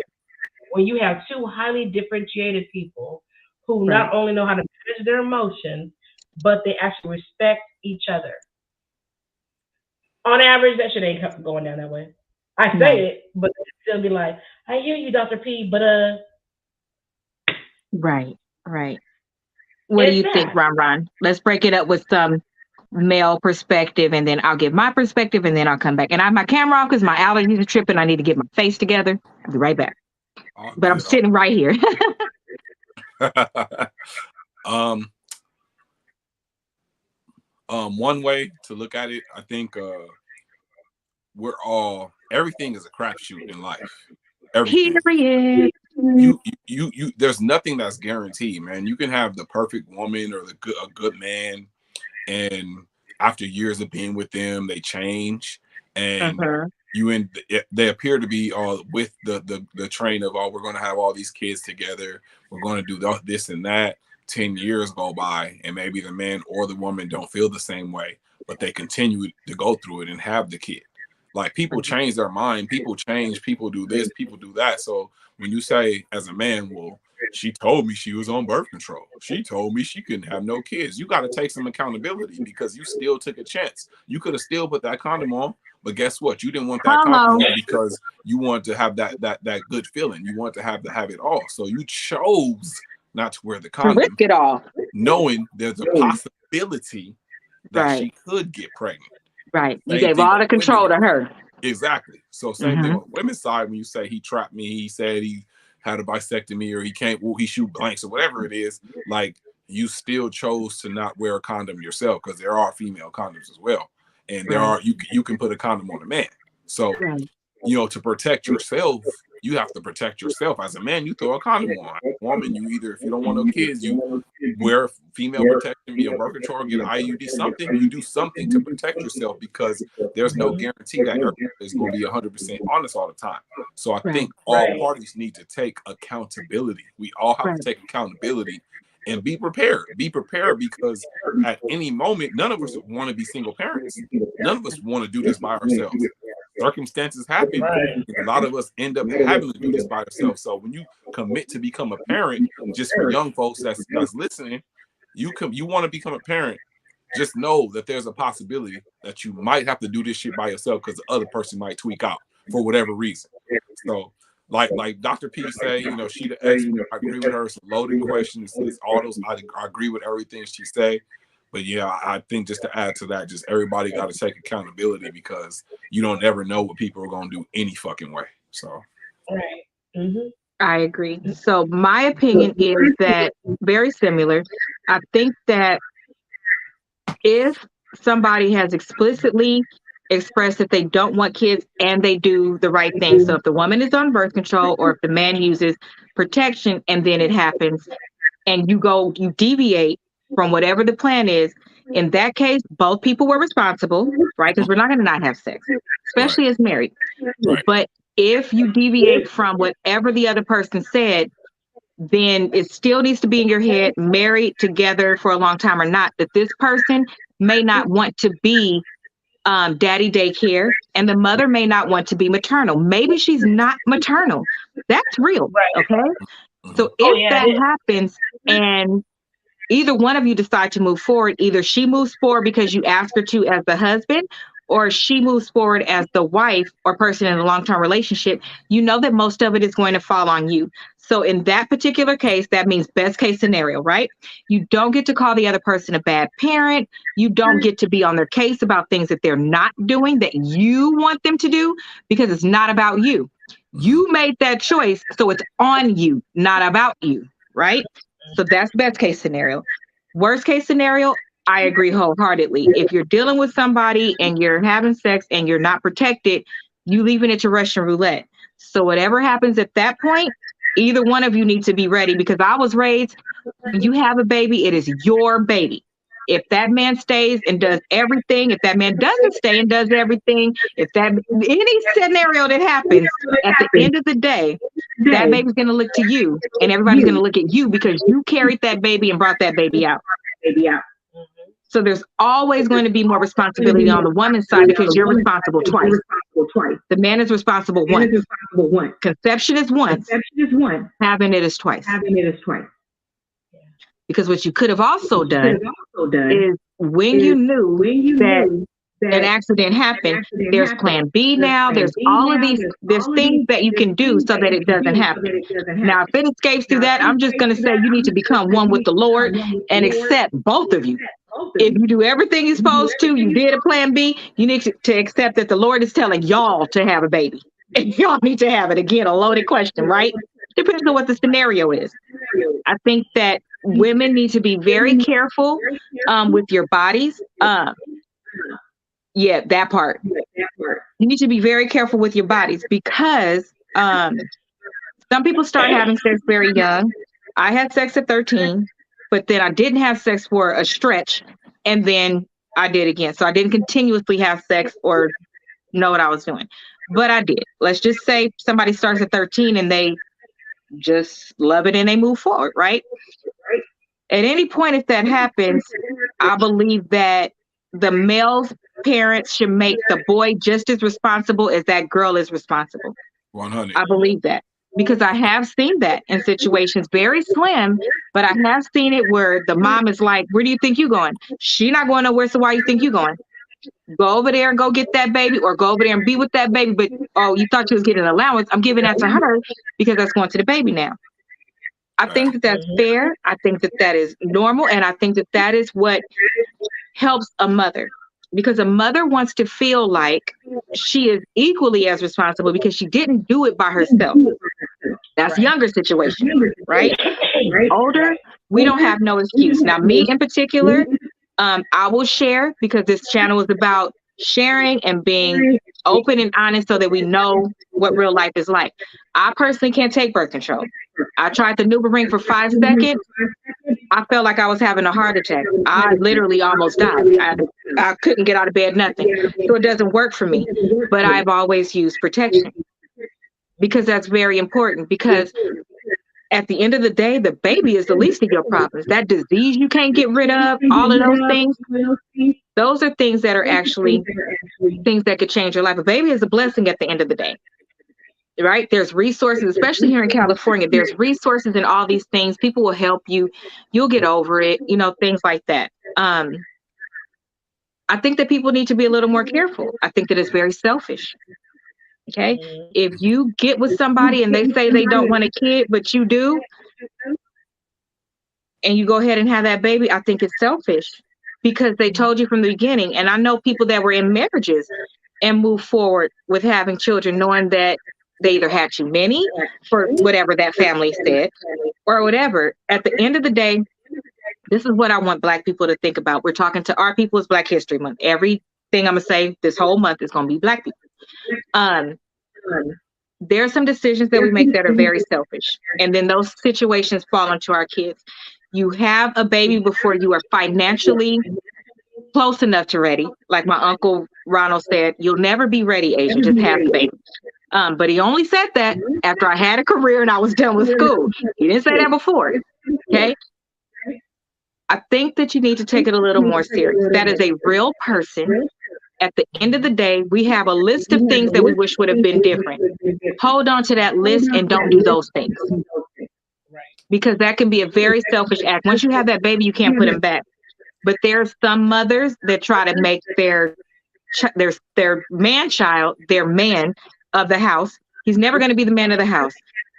when you have two highly differentiated people who not only know how to manage their emotions, but they actually respect each other. On average, that shit ain't going down that way. I say it, but they still be like, I hear you, Dr. P, but Right. What do you think, Ron? Let's break it up with some male perspective, and then I'll give my perspective, and then I'll come back. And I have my camera off because my allergies are tripping. I need to get my face together. I'll be right back. But I'm sitting right here. One way to look at it, I think everything is a crapshoot in life. Everything. Period. You there's nothing that's guaranteed, man. You can have the perfect woman or a good man, and after years of being with them, they change, and they appear to be all with the train of, oh, we're going to have all these kids together, we're going to do this and that. 10 years go by, and maybe the man or the woman don't feel the same way, but they continue to go through it and have the kid. Like, people change their mind, people change, people do this, people do that. So when you say as a man, well, she told me she was on birth control, she told me she couldn't have no kids, you got to take some accountability, because you still took a chance. You could have still put that condom on, but guess what? You didn't want that condom on because you wanted to have that good feeling. You want to have it all. So you chose not to wear the condom, risk it all, knowing there's a possibility that she could get pregnant. Right. You gave all the control to her. Exactly. So same thing on the women's side. When you say he trapped me, he said he had a vasectomy, or he shoot blanks, or whatever it is, like, you still chose to not wear a condom yourself, because there are female condoms as well, and there are you can put a condom on a man. So to protect yourself, you have to protect yourself. As a man, you throw a condom on. As a woman, you either, if you don't want no kids, you wear female protection, be on birth control, get an IUD, something. You do something to protect yourself, because there's no guarantee that everybody is going to be 100% honest all the time. So I think all parties need to take accountability. We all have to take accountability and be prepared. Be prepared, because at any moment, none of us want to be single parents. None of us want to do this by ourselves. Circumstances happen. A lot of us end up having to do this by ourselves. So when you commit to become a parent, just for young folks that's listening, you want to become a parent, just know that there's a possibility that you might have to do this shit by yourself, because the other person might tweak out for whatever reason. So like Dr. P say, she the expert. I agree with her. It's a loaded question. It's all those. I agree with everything she say. But yeah, I think just to add to that, just everybody got to take accountability, because you don't ever know what people are going to do any fucking way. So, I agree. So my opinion is that very similar. I think that if somebody has explicitly expressed that they don't want kids and they do the right thing, so if the woman is on birth control, or if the man uses protection and then it happens, and you deviate from whatever the plan is, in that case, both people were responsible, right? Because we're not going to not have sex, especially as married. But if you deviate from whatever the other person said, then it still needs to be in your head, married together for a long time or not, that this person may not want to be daddy daycare, and the mother may not want to be maternal. Maybe she's not maternal. That's real. Okay. So if that happens, and either one of you decide to move forward, either she moves forward because you ask her to as the husband, or she moves forward as the wife or person in a long-term relationship, you know that most of it is going to fall on you. So in that particular case, that means best case scenario, right? You don't get to call the other person a bad parent. You don't get to be on their case about things that they're not doing that you want them to do, because it's not about you. You made that choice, so it's on you, not about you, right? So that's best case scenario. Worst case scenario, I agree wholeheartedly. If you're dealing with somebody and you're having sex and you're not protected, you leaving it to Russian roulette. So whatever happens at that point, either one of you need to be ready, because I was raised, when you have a baby, it is your baby. If that man stays and does everything, if that man doesn't stay and does everything, if that any scenario that happens, at the end of the day, that baby's going to look to you, and everybody's going to look at you because you carried that baby and brought that baby out. So there's always going to be more responsibility on the woman's side because you're responsible twice. The man is responsible once. Conception is once. Having it is twice. Because what you could have also done is when you knew that an accident happened, there's plan B now. There's all of these, there's things that you can do so that it doesn't happen. Now, if it escapes through that, I'm just going to say you need to become one with the Lord and accept both of you. If you do everything you're supposed to, you did a plan B, you need to accept that the Lord is telling y'all to have a baby. And y'all need to have it. Again, a loaded question, right? Depends on what the scenario is. I think that women need to be very careful with your bodies. Yeah, that part. You need to be very careful with your bodies because some people start having sex very young. I had sex at 13, but then I didn't have sex for a stretch, and then I did again. So I didn't continuously have sex or know what I was doing, but I did. Let's just say somebody starts at 13 and they just love it and they move forward, right? At any point, if that happens, I believe that the male's parents should make the boy just as responsible as that girl is responsible. 100. I believe that because I have seen that in situations, very slim, but I have seen it where the mom is like, where do you think you're going? She not going nowhere, so why you think you're going? Go over there and go get that baby, or go over there and be with that baby. But, oh, you thought you was getting an allowance. I'm giving that to her because that's going to the baby now. I think that that's fair. I think that that is normal. And I think that that is what helps a mother, because a mother wants to feel like she is equally as responsible because she didn't do it by herself. That's younger situation, right? Older, we don't have no excuse. Now, me in particular, I will share because this channel is about sharing and being open and honest so that we know what real life is like. I personally can't take birth control. I tried the NuvaRing for 5 seconds. I felt like I was having a heart attack. I literally almost died. I couldn't get out of bed, nothing. So it doesn't work for me. But I've always used protection because that's very important, because at the end of the day, the baby is the least of your problems. That disease you can't get rid of, all of those things, those are things that are actually things that could change your life. A baby is a blessing at the end of the day, right? There's resources, especially here in California. There's resources in all these things. People will help you. You'll get over it, you know, things like that. I think that people need to be a little more careful. I think that it's very selfish. Okay. If you get with somebody and they say they don't want a kid, but you do, and you go ahead and have that baby, I think it's selfish because they told you from the beginning. And I know people that were in marriages and moved forward with having children, knowing that they either had too many for whatever that family said or whatever. At the end of the day, this is what I want Black people to think about. We're talking to our people. It's Black History Month. Everything I'm going to say this whole month is going to be Black people. There are some decisions that we make that are very selfish. And then those situations fall onto our kids. You have a baby before you are financially close enough to ready. Like my Uncle Ronald said, you'll never be ready, Asian, just have the baby. But he only said that after I had a career and I was done with school. He didn't say that before. Okay. I think that you need to take it a little more serious. That is a real person. At the end of the day, we have a list of things that we wish would have been different. Hold on to that list and don't do those things. Because that can be a very selfish act. Once you have that baby, you can't put him back. But there's some mothers that try to make their their man child, their man of the house. He's never going to be the man of the house.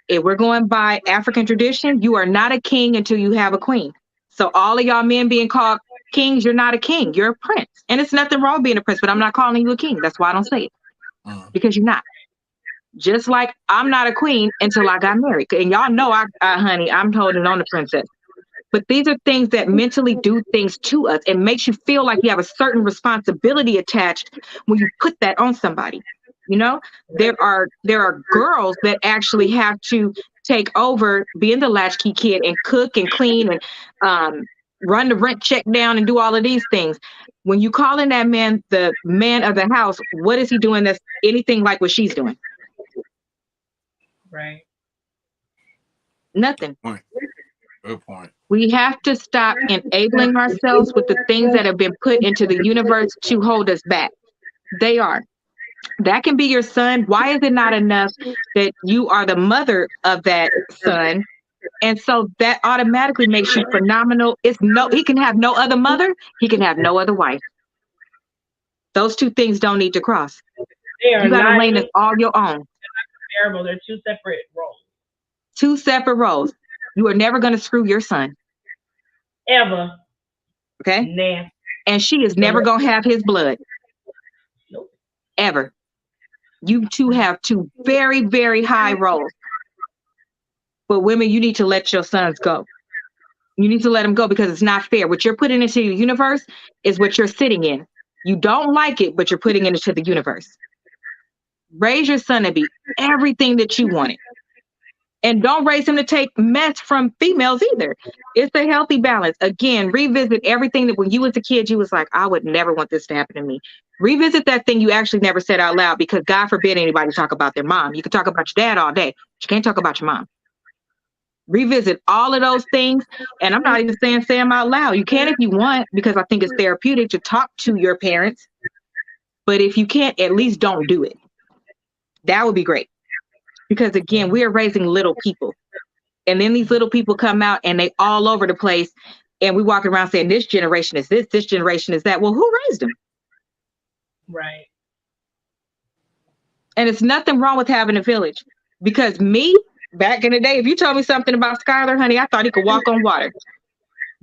If we're going by African tradition, you are not a king until you have a queen. So all of y'all men being called kings, you're not a king. You're a prince. And it's nothing wrong being a prince, but I'm not calling you a king. That's why I don't say it. Because you're not. Just like I'm not a queen until I got married. And y'all know, honey, I'm holding on to princess. But these are things that mentally do things to us. It makes you feel like you have a certain responsibility attached when you put that on somebody. You know, there are girls that actually have to take over being the latchkey kid and cook and clean and run the rent check down and do all of these things. When you call in that man the man of the house, what is he doing that's anything like what she's doing? Right. Nothing. Good point. We have to stop enabling ourselves with the things that have been put into the universe to hold us back. They are. That can be your son. Why is it not enough that you are the mother of that son? And so that automatically makes you phenomenal. He can have no other mother. He can have no other wife. Those two things don't need to cross. You got to lane this all your own. Terrible. They're two separate roles. Two separate roles. You are never going to screw your son. Ever. Okay? Nasty. And she is never going to have his blood. Nope. Ever. You two have two very, very high roles. But women, you need to let your sons go. You need to let them go because it's not fair. What you're putting into your universe is what you're sitting in. You don't like it, but you're putting it into the universe. Raise your son to be everything that you wanted. And don't raise him to take mess from females either. It's a healthy balance. Again, revisit everything that when you was a kid, you was like, I would never want this to happen to me. Revisit that thing you actually never said out loud because God forbid anybody talk about their mom. You can talk about your dad all day, but you can't talk about your mom. Revisit all of those things. And I'm not even saying say them out loud. You can if you want, because I think it's therapeutic to talk to your parents. But if you can't, at least don't do it. That would be great. Because again, we are raising little people. And then these little people come out and they all over the place. And we walk around saying, this generation is this generation is that. Well, who raised them? Right. And it's nothing wrong with having a village. Because me, back in the day, if you told me something about Skylar, honey, I thought he could walk on water.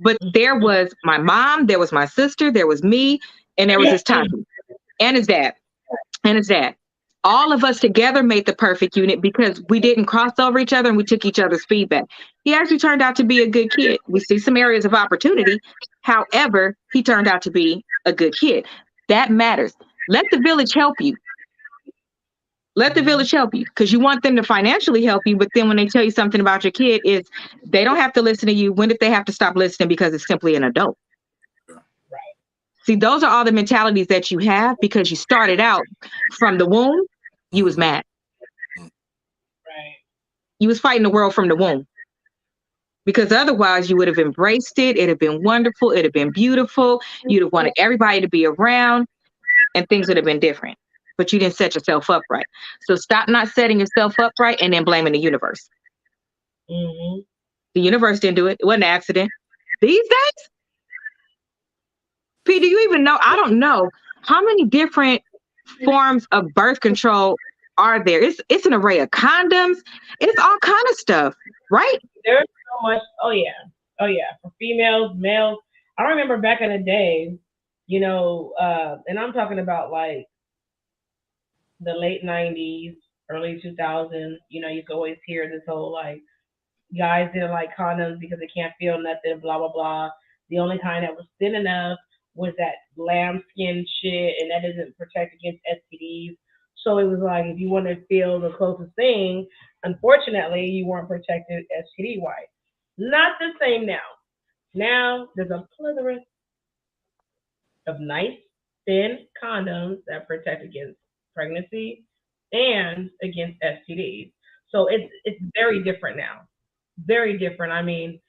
But there was my mom, there was my sister, there was me, and there was his tati and his dad. And his dad. All of us together made the perfect unit because we didn't cross over each other and we took each other's feedback. He actually turned out to be a good kid. We see some areas of opportunity. However, he turned out to be a good kid. That matters. Let the village help you. Let the village help you because you want them to financially help you. But then when they tell you something about your kid, is they don't have to listen to you. When did they have to stop listening because it's simply an adult? See, those are all the mentalities that you have because you started out from the womb. You was mad. Right. You was fighting the world from the womb. Because otherwise you would have embraced it. It'd have been wonderful. It'd have been beautiful. You'd have wanted everybody to be around and things would have been different. But you didn't set yourself up right. So stop not setting yourself up right and then blaming the universe. Mm-hmm. The universe didn't do it. It wasn't an accident. These days, P, do you even know? I don't know how many different forms of birth control are there. It's an array of condoms. It's all kind of stuff, right? There's so much. Oh yeah. For females, males. I remember back in the day, you know, and I'm talking about like the late '90s, early 2000s. You know, you could always hear this whole like guys didn't like condoms because they can't feel nothing, blah blah blah. The only kind that was thin enough was that lambskin shit, and that doesn't protect against STDs. So it was like if you want to feel the closest thing, unfortunately, you weren't protected STD wise. Not the same now. Now there's a plethora of nice thin condoms that protect against pregnancy and against STDs. So it's very different now. Very different. I mean,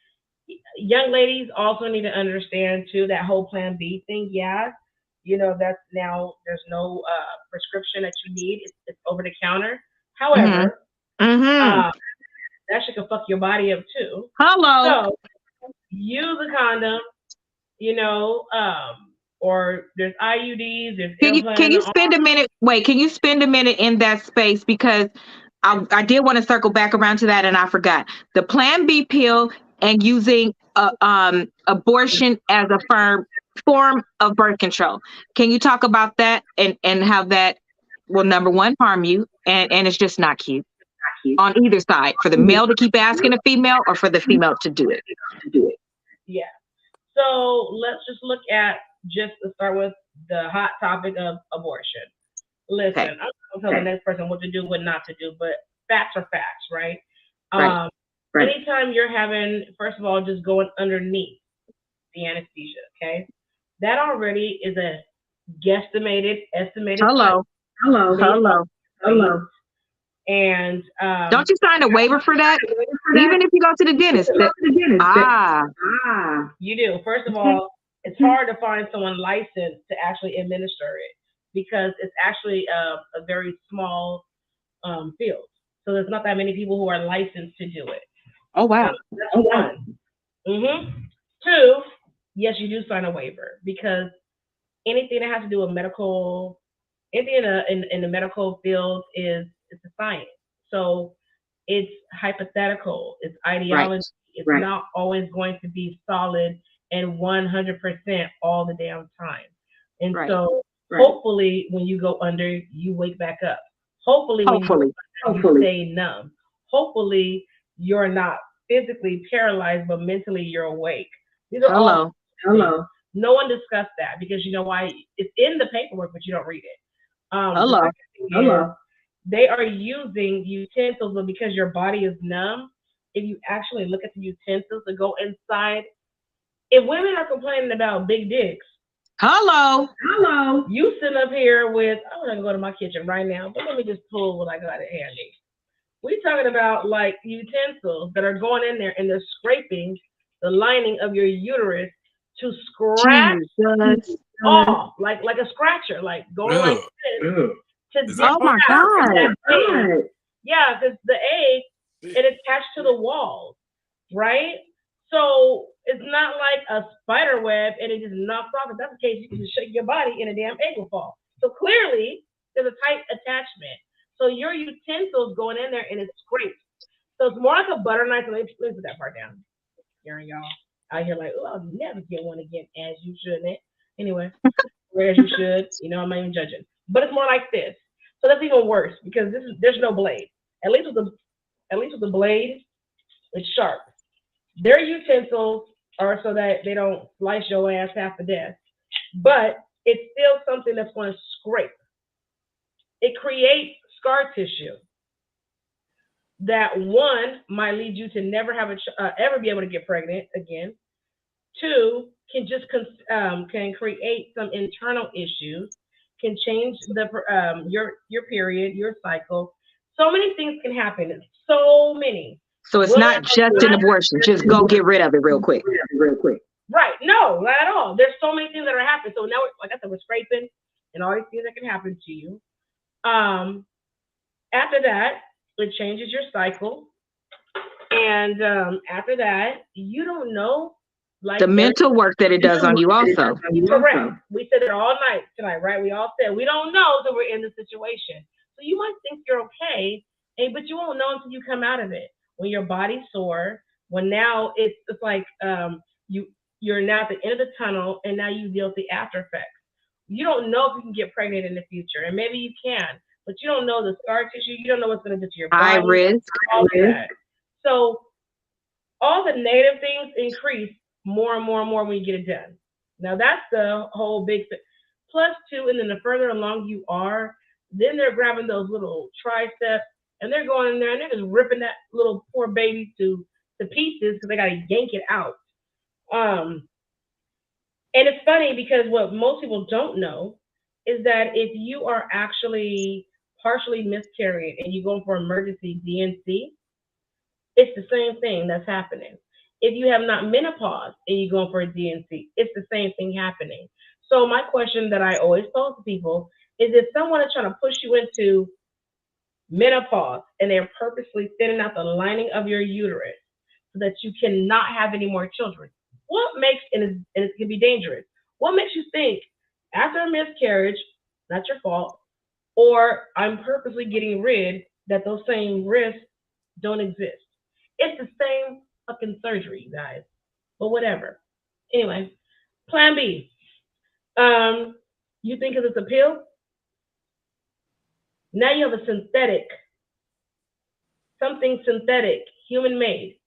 young ladies also need to understand too that whole Plan B thing. Yeah, you know that's now there's no prescription that you need. It's over the counter. However, that shit can fuck your body up too. Hello. So use a condom. You know, or there's IUDs, there's Can you spend a minute? Wait, can you spend a minute in that space, because I did want to circle back around to that and I forgot the Plan B pill and using abortion as a form of birth control. Can you talk about that and how that will, number one, harm you, and it's just not cute on either side, for the male to keep asking a female or for the female to do it. Yeah. So let's just look at, just to start with, the hot topic of abortion. Listen, okay. I'm not going to tell the next person what to do, what not to do, but facts are facts, right? Right. Anytime you're having, first of all, just going underneath the anesthesia, okay? That already is a estimated. Hello. And don't you sign a waiver for that? Even if you go to the dentist. You do. First of all, it's hard to find someone licensed to actually administer it, because it's actually a very small field. So there's not that many people who are licensed to do it. Oh, wow. So that's one. Mm-hmm. Two, yes, you do sign a waiver, because anything that has to do with medical, anything in the medical field it's a science. So it's hypothetical, it's ideology. Right. It's not always going to be solid and 100% all the damn time. And so hopefully when you go under, you wake back up. Hopefully when you stay numb. Hopefully you're not physically paralyzed, but mentally you're awake. These are all things. No one discussed that, because you know why? It's in the paperwork, but you don't read it. They are using utensils, but because your body is numb, if you actually look at the utensils that go inside, if women are complaining about big dicks, you sitting up here with, I'm gonna go to my kitchen right now, but let me just pull what I got at handy. We're talking about like utensils that are going in there and they're scraping the lining of your uterus to scratch off, like a scratcher, like going like this. Oh my God. Yeah, because the egg, it attached to the walls, right? So it's not like a spider web and it just knocks off. If that's the case, you can just shake your body and a damn egg will fall. So clearly, there's a tight attachment. So your utensils going in there and it scrapes. So it's more like a butter knife. Let me put that part down. Hearing y'all out here like, oh, I'll never get one again, as you shouldn't. Anyway, whereas you should, I'm not even judging. But it's more like this. So that's even worse, because there's no blade. At least with the blade, it's sharp. Their utensils are so that they don't slice your ass half to death. But it's still something that's going to scrape. It creates scar tissue that, one, might lead you to never have ever be able to get pregnant again. Two, can create some internal issues, can change your period, your cycle. So many things can happen. So many. So it's not just an abortion. Just go get rid of it real quick. Right. No, not at all. There's so many things that are happening. So now, like I said, we're scraping and all these things that can happen to you. After that, it changes your cycle. And after that, you don't know. Like the mental work that it does on you also. Correct. We said it all night tonight, right? We all said we don't know that we're in the situation. So you might think you're okay, but you won't know until you come out of it. When your body's sore, when now it's like you're now at the end of the tunnel, and now you deal with the after effects. You don't know if you can get pregnant in the future, and maybe you can, but you don't know the scar tissue. You don't know what's going to do to your body. High risk. All of that. So all the negative things increase more and more and more when you get it done. Now that's the whole big thing. Plus two, and then the further along you are, then they're grabbing those little triceps and they're going in there and they're just ripping that little poor baby to pieces because they got to yank it out. And it's funny because what most people don't know is that if you are actually partially miscarried and you go for emergency DNC, it's the same thing that's happening. If you have not menopause and you're going for a DNC, it's the same thing happening. So my question that I always pose to people is, if someone is trying to push you into menopause and they're purposely thinning out the lining of your uterus so that you cannot have any more children, what makes, and it can be dangerous, What makes you think after a miscarriage, not your fault, or I'm purposely getting rid that those same risks don't exist? It's the same fucking surgery, you guys. But whatever. Anyway, plan B. You think it's a pill? Now you have a synthetic, something synthetic, human made,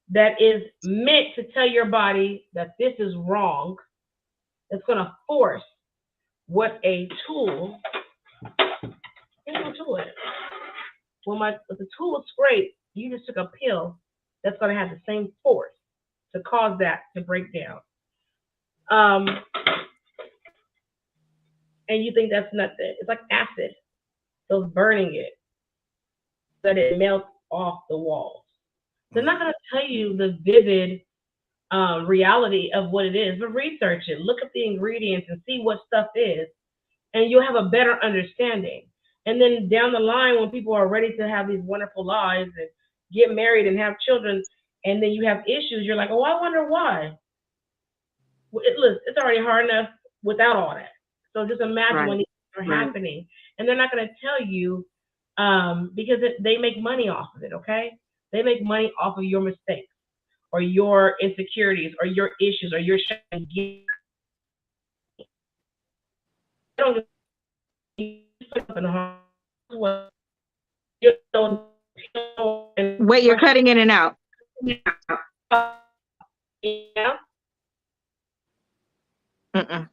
that is meant to tell your body that this is wrong. It's going to force what a tool. Here's no tool in it. Well, the tool is great. You just took a pill that's going to have the same force to cause that to break down. And you think that's nothing. It's like acid. So it's burning it so that it melts off the walls. They're not going to tell you the vivid reality of what it is, but research it. Look at the ingredients and see what stuff is, and you'll have a better understanding. And then down the line, when people are ready to have these wonderful lives and get married and have children, and then you have issues, you're like, oh, I wonder why. Well, it's already hard enough without all that. So just imagine when these things are happening. And they're not going to tell you because they make money off of it, okay? They make money off of your mistakes or your insecurities or your issues or your shame. Wait, you're cutting in and out. Yeah. Mm-mm.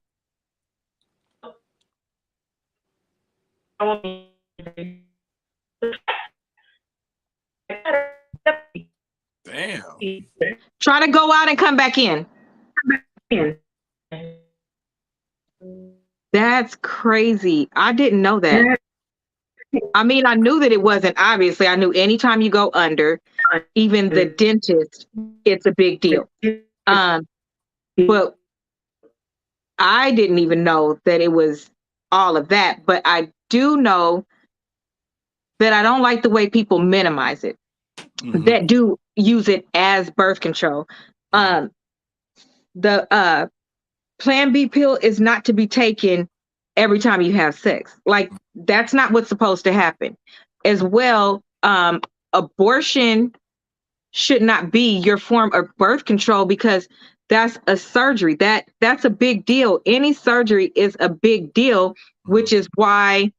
Damn. Try to go out and come back in. That's crazy. I didn't know that. I mean, I knew that it wasn't, obviously. I knew anytime you go under, even the dentist, it's a big deal. But I didn't even know that it was all of that. But I do know that I don't like the way people minimize it, that do use it as birth control. The Plan B pill is not to be taken every time you have sex. Like, that's not what's supposed to happen. As well, abortion should not be your form of birth control because that's a surgery. That's a big deal. Any surgery is a big deal, which is why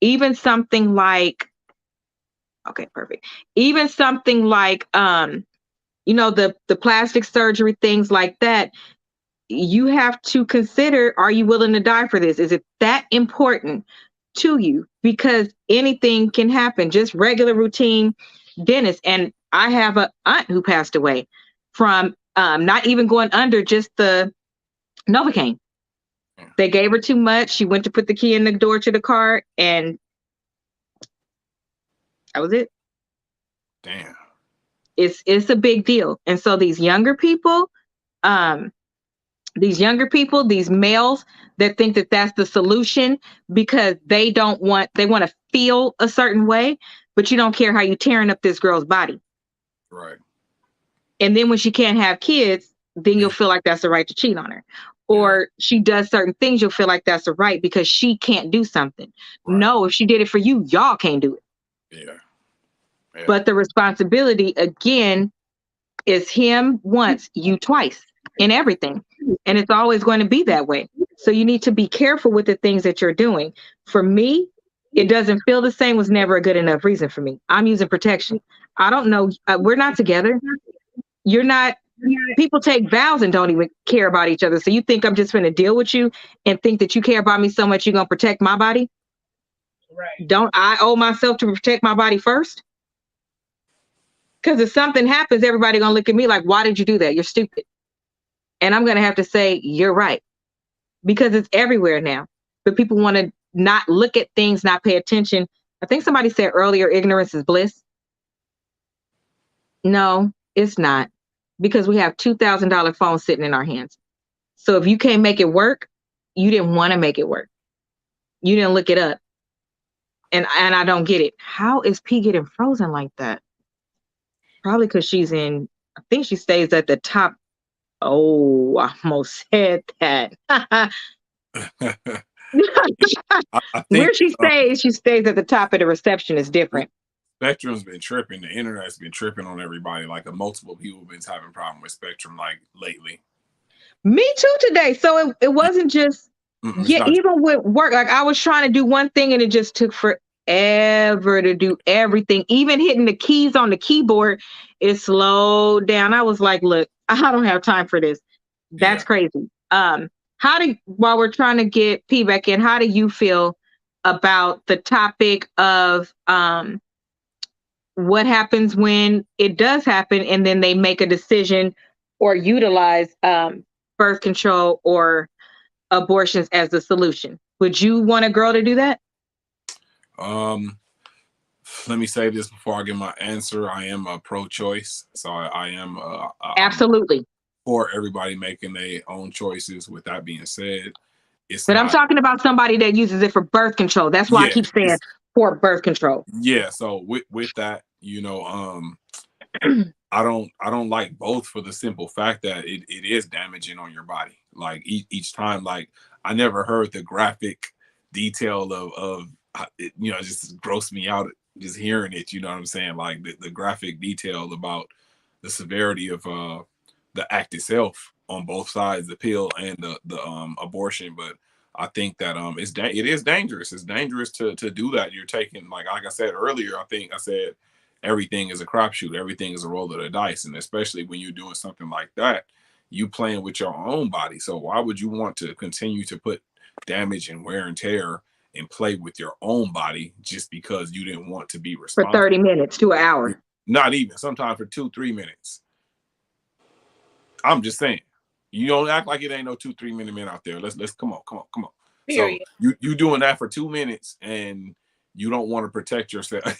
even something like, even something like, the plastic surgery, things like that, you have to consider, are you willing to die for this? Is it that important to you? Because anything can happen, just regular routine dentist. And I have an aunt who passed away from not even going under, just the Novocaine. They gave her too much. She went to put the key in the door to the car, and that was it. Damn. It's a big deal. And so these younger people, these males that think that that's the solution because they want to feel a certain way, but you don't care how you tearing up this girl's body. Right. And then when she can't have kids, then you'll feel like that's the right to cheat on her. Or she does certain things, you'll feel like that's the right because she can't do something. Right. No, if she did it for you, y'all can't do it. Yeah. But the responsibility, again, is him once, you twice in everything. And it's always going to be that way. So you need to be careful with the things that you're doing. For me, it doesn't feel the same, was never a good enough reason for me. I'm using protection. I don't know. We're not together. You're not. People take vows and don't even care about each other. So you think I'm just going to deal with you and think that you care about me so much you're going to protect my body? Right. Don't I owe myself to protect my body first? Because if something happens, everybody going to look at me like, why did you do that? You're stupid. And I'm going to have to say, you're right. Because it's everywhere now. But people want to not look at things, not pay attention. I think somebody said earlier, ignorance is bliss. No, it's not. Because we have $2,000 phones sitting in our hands. So if you can't make it work, you didn't want to make it work. You didn't look it up. And I don't get it. How is P getting frozen like that? Probably because I think she stays at the top Oh, I almost said that. I Where think she stays at the top of the reception is different. Spectrum's been tripping. The internet's been tripping on everybody. Like multiple people have been having problem with Spectrum like lately. Me too today. So it wasn't just It's not. even with work. Like I was trying to do one thing and it just took forever to do everything. Even hitting the keys on the keyboard, it slowed down. I was like, look, I don't have time for this. That's Yeah. crazy. While we're trying to get P back in, how do you feel about the topic of what happens when it does happen and then they make a decision or utilize birth control or abortions as the solution? Would you want a girl to do that? Let me say this before I give my answer. I am pro-choice, so I am Absolutely. for everybody making their own choices. With that being said, I'm talking about somebody that uses it for birth control. That's why I keep saying for birth control. Yeah. So with that, I don't like both for the simple fact that it is damaging on your body. Like each time, like I never heard the graphic detail of it, just grossed me out just hearing it. You know what I'm saying? Like the graphic detail about the severity of the act itself on both sides, the pill and the abortion. But I think that it is dangerous. It's dangerous to do that. You're taking, like I said earlier, I think I said everything is a crapshoot. Everything is a roll of the dice. And especially when you're doing something like that, you playing with your own body. So why would you want to continue to put damage and wear and tear and play with your own body just because you didn't want to be responsible? For 30 minutes to an hour. Not even, sometimes for 2-3 minutes. I'm just saying, you don't act like it ain't no 2-3 minute men out there. Let's come on. Period. So you doing that for 2 minutes and you don't want to protect yourself.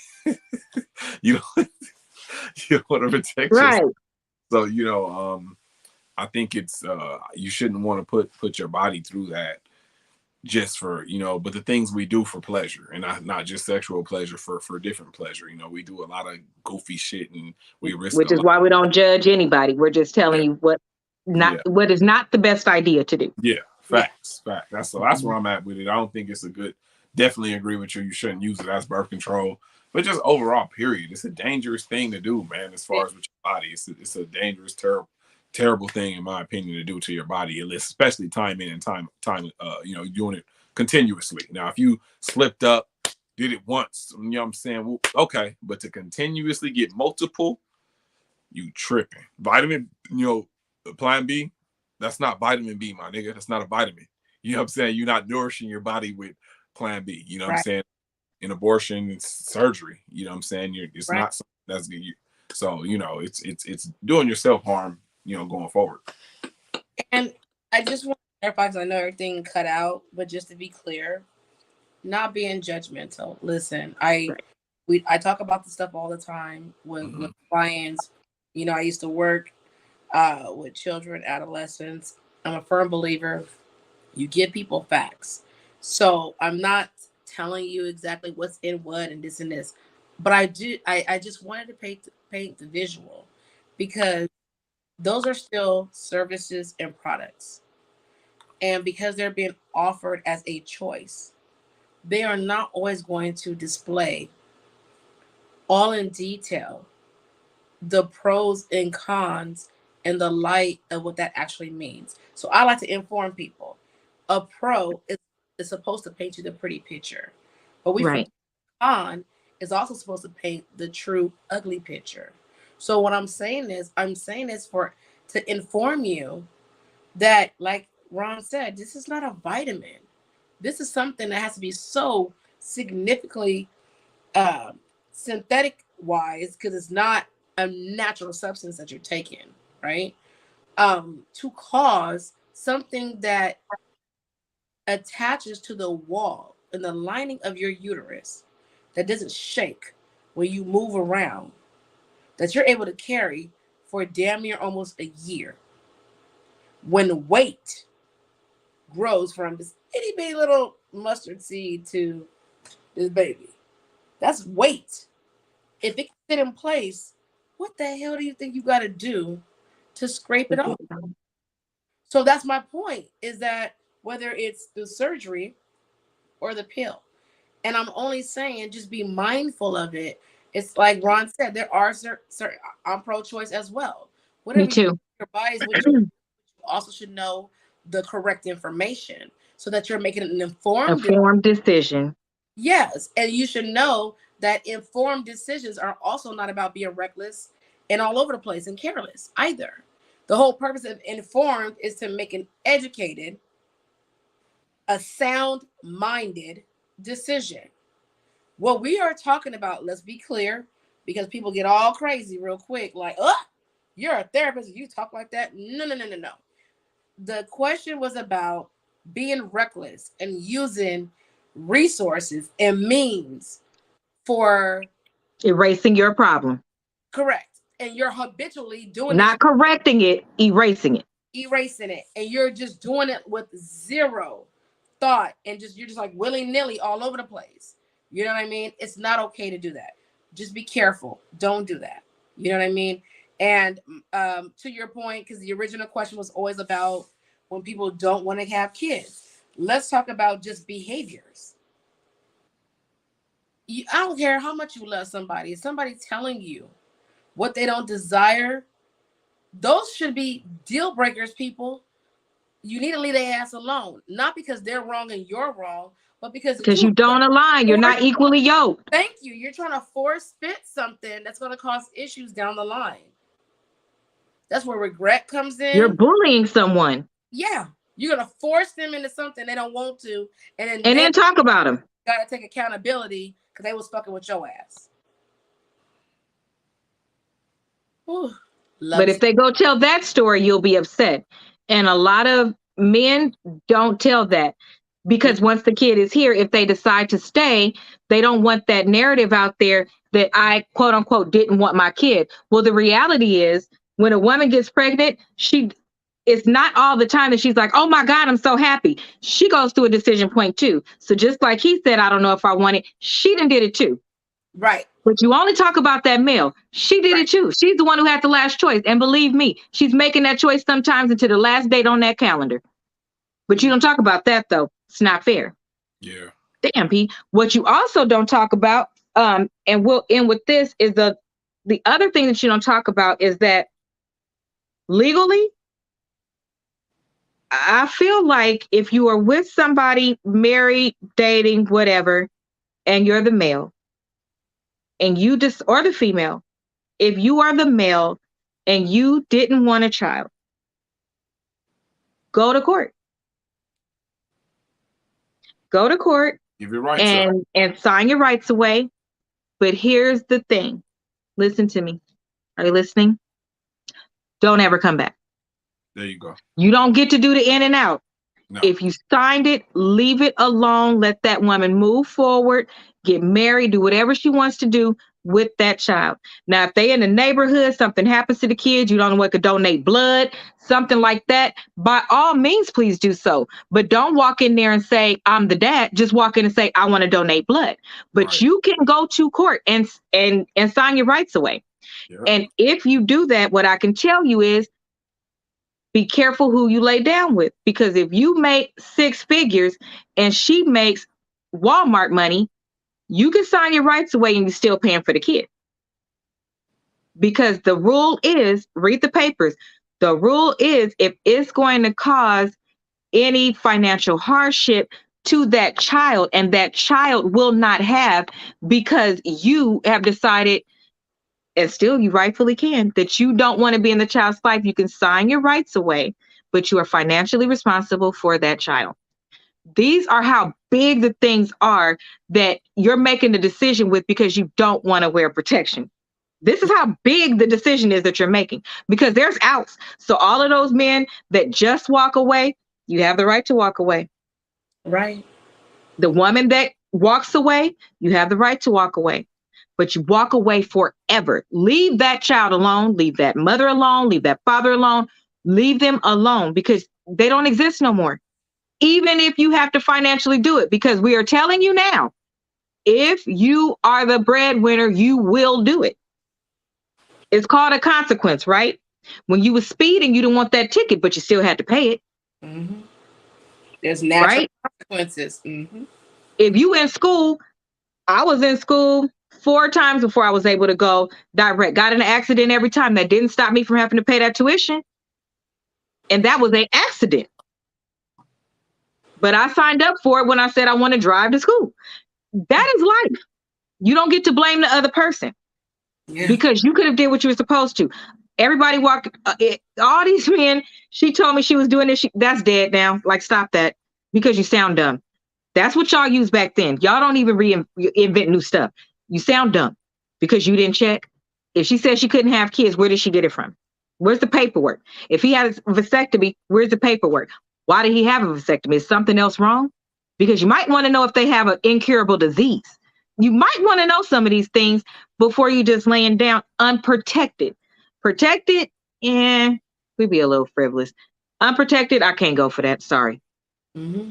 you don't want to protect yourself. So I think it's you shouldn't want to put your body through that just for but the things we do for pleasure, and not just sexual pleasure, for different pleasure. We do a lot of goofy shit and we risk, which is why we don't judge anybody. We're just telling you what is not the best idea to do. Yeah, facts. That's where I'm at with it. I don't think it's a good. Definitely agree with you. You shouldn't use it as birth control, but just overall, period. It's a dangerous thing to do, man. As far as with your body, it's a dangerous, terrible thing, in my opinion, to do to your body, especially time in and time, doing it continuously. Now, if you slipped up, did it once, you know what I'm saying? Well, okay, but to continuously get multiple, you tripping. Vitamin, Plan B, that's not vitamin B, my nigga. That's not a vitamin. You know what I'm saying? You're not nourishing your body with Plan B. You know what I'm saying? In abortion, it's surgery. You know what I'm saying? It's not something that's good. So it's doing yourself harm. Going forward. And I just want to clarify, because I know everything cut out, but just to be clear, not being judgmental. Listen, I talk about this stuff all the time with clients. I used to work with children, adolescents. I'm a firm believer. You give people facts. So I'm not telling you exactly what's in what and this and this, but I just wanted to paint the visual, because those are still services and products. And because they're being offered as a choice, they are not always going to display all in detail the pros and cons and the light of what that actually means. So I like to inform people. A pro is supposed to paint you the pretty picture, but con is also supposed to paint the true ugly picture. So what I'm saying is to inform you that, like Ron said, this is not a vitamin. This is something that has to be so significantly synthetic wise, because it's not a natural substance that you're taking, right? To cause something that attaches to the wall in the lining of your uterus that doesn't shake when you move around, that you're able to carry for damn near almost a year. When weight grows from this itty bitty little mustard seed to this baby, that's weight. If it can sit in place, what the hell do you think you got to do to scrape it off? So that's my point, is that whether it's the surgery or the pill, and I'm only saying just be mindful of it. It's like Ron said, there are certain I'm pro-choice as well. Me Whatever too. your body is, what you also should know the correct information so that you're making an Informed decision. Yes, and you should know that informed decisions are also not about being reckless and all over the place and careless either. The whole purpose of informed is to make an educated, a sound-minded decision. What we are talking about, let's be clear, because people get all crazy real quick, like, oh, you're a therapist, you talk like that. No. The question was about being reckless and using resources and means for erasing your problem. Correct. And you're habitually doing Not it. correcting it, erasing it. Erasing it. And you're just doing it with zero thought and you're just like willy-nilly all over the place. You know what I mean? It's not okay to do that. Just be careful. Don't do that. You know what I mean? And to your point, because the original question was always about when people don't want to have kids. Let's talk about just behaviors. I don't care how much you love somebody. If somebody's telling you what they don't desire, those should be deal breakers, people. You need to leave their ass alone. Not because they're wrong and you're wrong, but because you don't align. You're not equally yoked. Thank you. You're trying to force fit something that's going to cause issues down the line. That's where regret comes in. You're bullying someone. Yeah. You're going to force them into something they don't want to. And then talk about them. Got to take accountability because they was fucking with your ass. Ooh, but if they go tell that story, you'll be upset. And a lot of men don't tell that because once the kid is here, if they decide to stay, they don't want that narrative out there that I, quote unquote, didn't want my kid. Well, the reality is when a woman gets pregnant, it's not all the time that she's like, oh my God, I'm so happy. She goes through a decision point too. So just like he said, I don't know if I want it. She done did it too. Right. But you only talk about that male. She did it too. She's the one who had the last choice. And believe me, she's making that choice sometimes until the last date on that calendar. But you don't talk about that though. It's not fair. Yeah. Damn, P. What you also don't talk about, and we'll end with this, is the other thing that you don't talk about is that legally, I feel like if you are with somebody, married, dating, whatever, and you're the male, and you or the female, if you are the male and you didn't want a child, go to court. Go to court. Give your rights and sign your rights away. But here's the thing. Listen to me. Are you listening? Don't ever come back. There you go. You don't get to do the in and out. No. If you signed it, leave it alone. Let that woman move forward, get married, do whatever she wants to do with that child. Now, if they in the neighborhood, something happens to the kids, you don't know what could donate blood, something like that, by all means, please do so. But don't walk in there and say, I'm the dad. Just walk in and say, I want to donate blood. But you can go to court and sign your rights away. Yeah. And if you do that, what I can tell you is, be careful who you lay down with, because if you make 6 figures and she makes Walmart money, you can sign your rights away and you're still paying for the kid. Because the rule is, read the papers, the rule is if it's going to cause any financial hardship to that child, and that child will not have, because you have decided, and still you rightfully can, that you don't want to be in the child's life, you can sign your rights away, but you are financially responsible for that child. These are how big the things are that you're making the decision with because you don't want to wear protection. This is how big the decision is that you're making, because there's outs. So all of those men that just walk away, you have the right to walk away. Right. The woman that walks away, you have the right to walk away. But you walk away forever. Leave that child alone. Leave that mother alone. Leave that father alone. Leave them alone, because they don't exist no more. Even if you have to financially do it, because we are telling you now, if you are the breadwinner, you will do it. It's called a consequence, right? When you was speeding, you didn't want that ticket, but you still had to pay it. Mm-hmm. There's natural right? consequences. Mm-hmm. If you in school, I was in school 4 times before I was able to go direct. Got in an accident every time. That didn't stop me from having to pay that tuition. And that was an accident. But I signed up for it when I said I want to drive to school. That is life. You don't get to blame the other person because you could have did what you were supposed to. Everybody walked, all these men, she told me she was doing this. That's dead now. Like, stop that because you sound dumb. That's what y'all used back then. Y'all don't even reinvent new stuff. You sound dumb because you didn't check. If she said she couldn't have kids, where did she get it from? Where's the paperwork? If he had a vasectomy, where's the paperwork? Why did he have a vasectomy? Is something else wrong? Because you might want to know if they have an incurable disease. You might want to know some of these things before you just laying down unprotected. Protected, we'd be a little frivolous. Unprotected, I can't go for that. Sorry. Mm-hmm.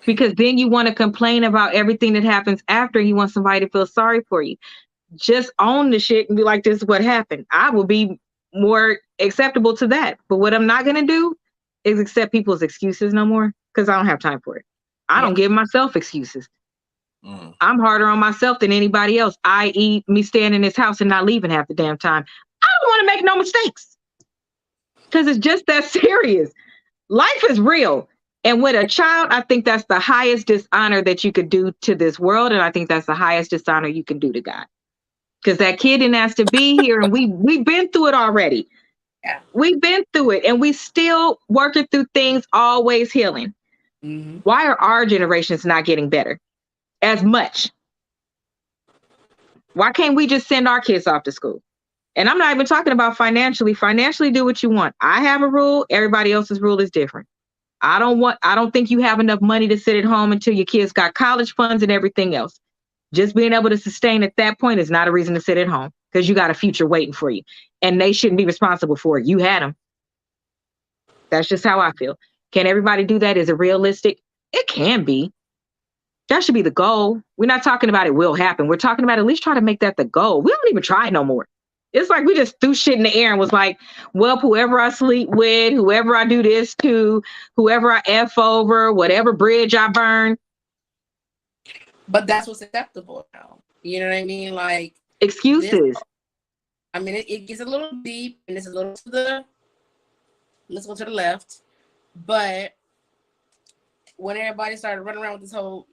Because then you want to complain about everything that happens after. You want somebody to feel sorry for you. Just own the shit and be like, this is what happened. I will be more acceptable to that. But what I'm not going to do is accept people's excuses no more because I don't have time for it. I don't give myself excuses. I'm harder on myself than anybody else, i.e. me staying in this house and not leaving half the damn time. I don't want to make no mistakes because it's just that serious. Life is real. And with a child, I think that's the highest dishonor that you could do to this world. And I think that's the highest dishonor you can do to God. Because that kid didn't ask to be here. And we've been through it already. Yeah. We've been through it. And we still working through things, always healing. Mm-hmm. Why are our generations not getting better as much? Why can't we just send our kids off to school? And I'm not even talking about financially. Financially, do what you want. I have a rule. Everybody else's rule is different. I don't think you have enough money to sit at home until your kids got college funds and everything else. Just being able to sustain at that point is not a reason to sit at home because you got a future waiting for you and they shouldn't be responsible for it. You had them. That's just how I feel. Can everybody do that? Is it realistic? It can be. That should be the goal. We're not talking about it will happen. We're talking about at least try to make that the goal. We don't even try no more. It's like we just threw shit in the air and was like, well, whoever I sleep with, whoever I do this to, whoever I F over, whatever bridge I burn. But that's what's acceptable now. You know what I mean? Like excuses. It gets a little deep and it's a little let's go to the left. But when everybody started running around with this whole,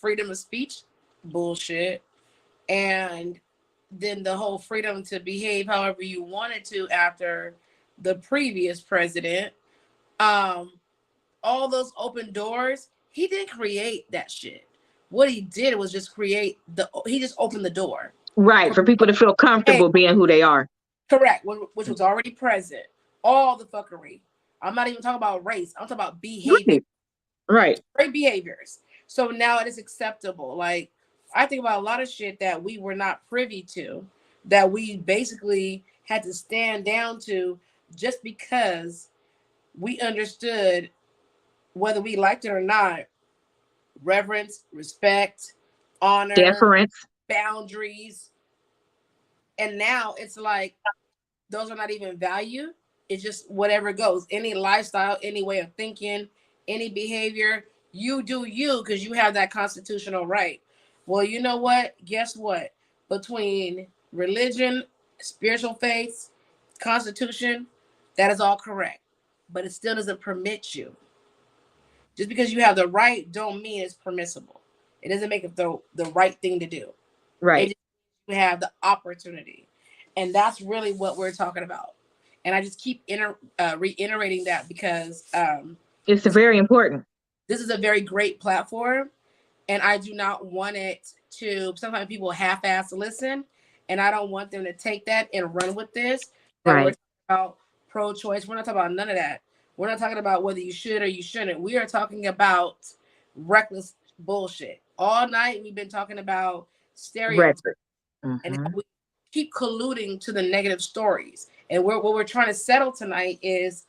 freedom of speech bullshit, and then the whole freedom to behave however you wanted to after the previous president, all those open doors, he didn't create that shit. What he did was just he just opened the door. Right, for people to feel comfortable being who they are. Correct, which was already present. All the fuckery. I'm not even talking about race. I'm talking about behavior. Right. Great behaviors. So now it is acceptable. Like, I think about a lot of shit that we were not privy to, that we basically had to stand down to just because we understood, whether we liked it or not, reverence, respect, honor, deference, boundaries. And now it's like those are not even valued. It's just whatever goes. Any lifestyle, any way of thinking, any behavior, you do you because you have that constitutional right. Well, you know what? Guess what? Between religion, spiritual faiths, constitution, that is all correct. But it still doesn't permit you. Just because you have the right don't mean it's permissible. It doesn't make it the right thing to do. Right. You have the opportunity. And that's really what we're talking about. And I just keep reiterating that because it's very important. This is a very great platform. And I do not want it to, sometimes people half-ass listen. And I don't want them to take that and run with this. That right. We're talking about pro-choice. We're not talking about none of that. We're not talking about whether you should or you shouldn't. We are talking about reckless bullshit. All night we've been talking about stereotypes. And we keep colluding to the negative stories. And what we're trying to settle tonight is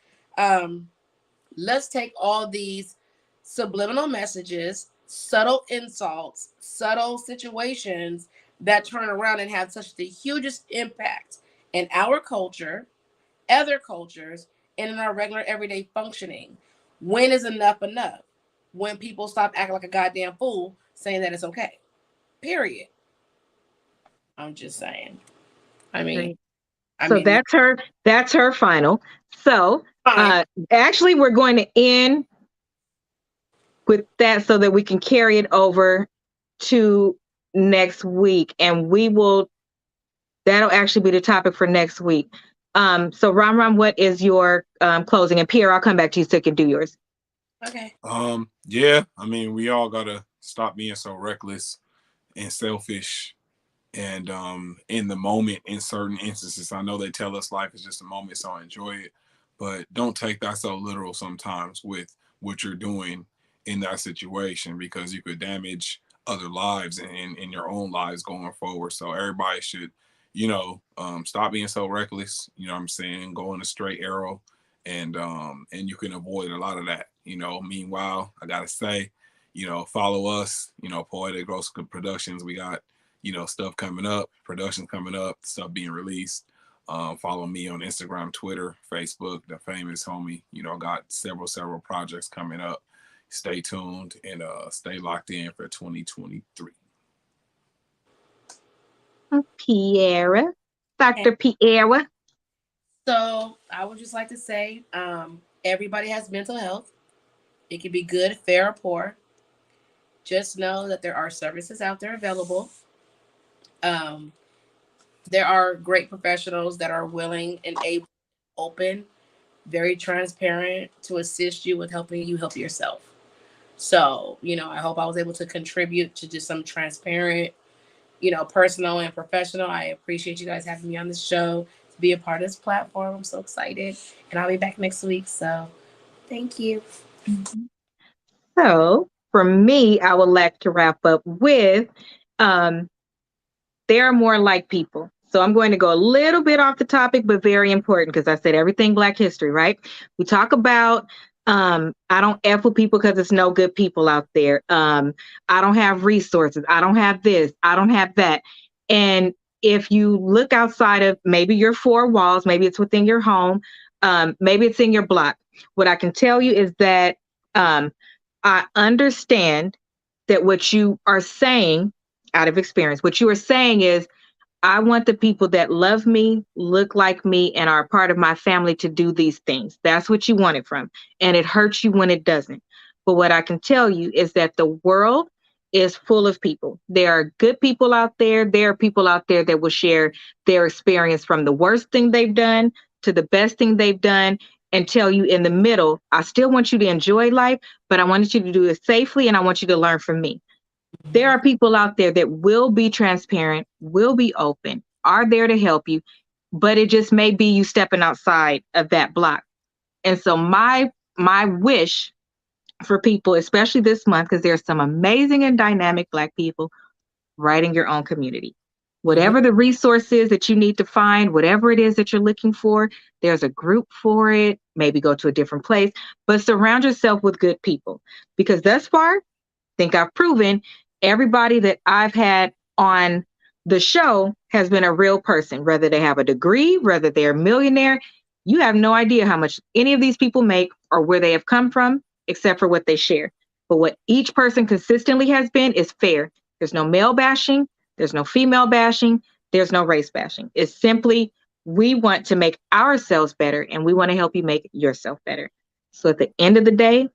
let's take all these subliminal messages, subtle insults, subtle situations that turn around and have such the hugest impact in our culture, other cultures and in our regular everyday functioning. When is enough enough? When people stop acting like a goddamn fool saying that it's okay. Period. I'm just saying. I mean, that's her final. So actually we're going to end with that so that we can carry it over to next week, and that'll actually be the topic for next week. So Ram, what is your closing? And Pierre, I'll come back to you so you can do yours. Okay. Yeah, I mean, we all gotta stop being so reckless and selfish and in the moment in certain instances. I know they tell us life is just a moment, so enjoy it, but don't take that so literal sometimes with what you're doing in that situation, because you could damage other lives and in your own lives going forward. So everybody should, stop being so reckless, you know what I'm saying, go in a straight arrow, and you can avoid a lot of that. Meanwhile, I gotta say, follow us, Poetic Gross Productions. We got stuff coming up, production coming up, stuff being released. Follow me on Instagram, Twitter, Facebook, The Famous Homie. Got several projects coming up. Stay tuned and stay locked in for 2023. Pierre, Dr. Pierre. So I would just like to say, everybody has mental health. It can be good, fair, or poor. Just know that there are services out there available. There are great professionals that are willing and able, open, very transparent to assist you with helping you help yourself. So, I hope I was able to contribute to just some transparent, personal and professional. I appreciate you guys having me on this show to be a part of this platform. I'm so excited. And I'll be back next week. So thank you. So for me, I would like to wrap up with they are more like people. So I'm going to go a little bit off the topic, but very important, because I said everything Black history, right? We talk about I don't F with people because it's no good people out there. I don't have resources. I don't have this. I don't have that. And if you look outside of maybe your four walls, maybe it's within your home, maybe it's in your block. What I can tell you is that I understand that what you are saying out of experience, what you are saying is, I want the people that love me, look like me, and are a part of my family to do these things. That's what you want it from. And it hurts you when it doesn't. But what I can tell you is that the world is full of people. There are good people out there. There are people out there that will share their experience from the worst thing they've done to the best thing they've done, and tell you in the middle, I still want you to enjoy life, but I want you to do it safely, and I want you to learn from me. There are people out there that will be transparent, will be open, are there to help you, but it just may be you stepping outside of that block. And so my wish for people, especially this month, because there's some amazing and dynamic Black people right in your own community. Whatever the resource is that you need to find, whatever it is that you're looking for, there's a group for it. Maybe go to a different place, but surround yourself with good people, because thus far, I think I've proven everybody that I've had on the show has been a real person, whether they have a degree, whether they're a millionaire. You have no idea how much any of these people make or where they have come from, except for what they share. But what each person consistently has been is fair. There's no male bashing. There's no female bashing. There's no race bashing. It's simply, we want to make ourselves better, and we want to help you make yourself better. So at the end of the day,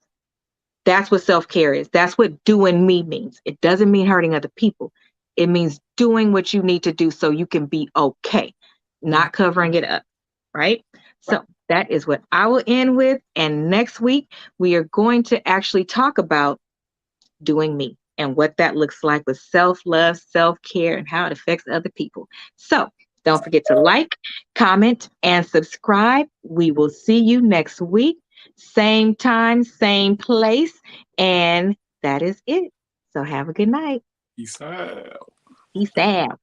that's what self-care is. That's what doing me means. It doesn't mean hurting other people. It means doing what you need to do so you can be okay, not covering it up, right? So that is what I will end with. And next week, we are going to actually talk about doing me and what that looks like with self-love, self-care, and how it affects other people. So don't forget to like, comment, and subscribe. We will see you next week. Same time, same place. And that is it. So have a good night. Peace out. Peace out.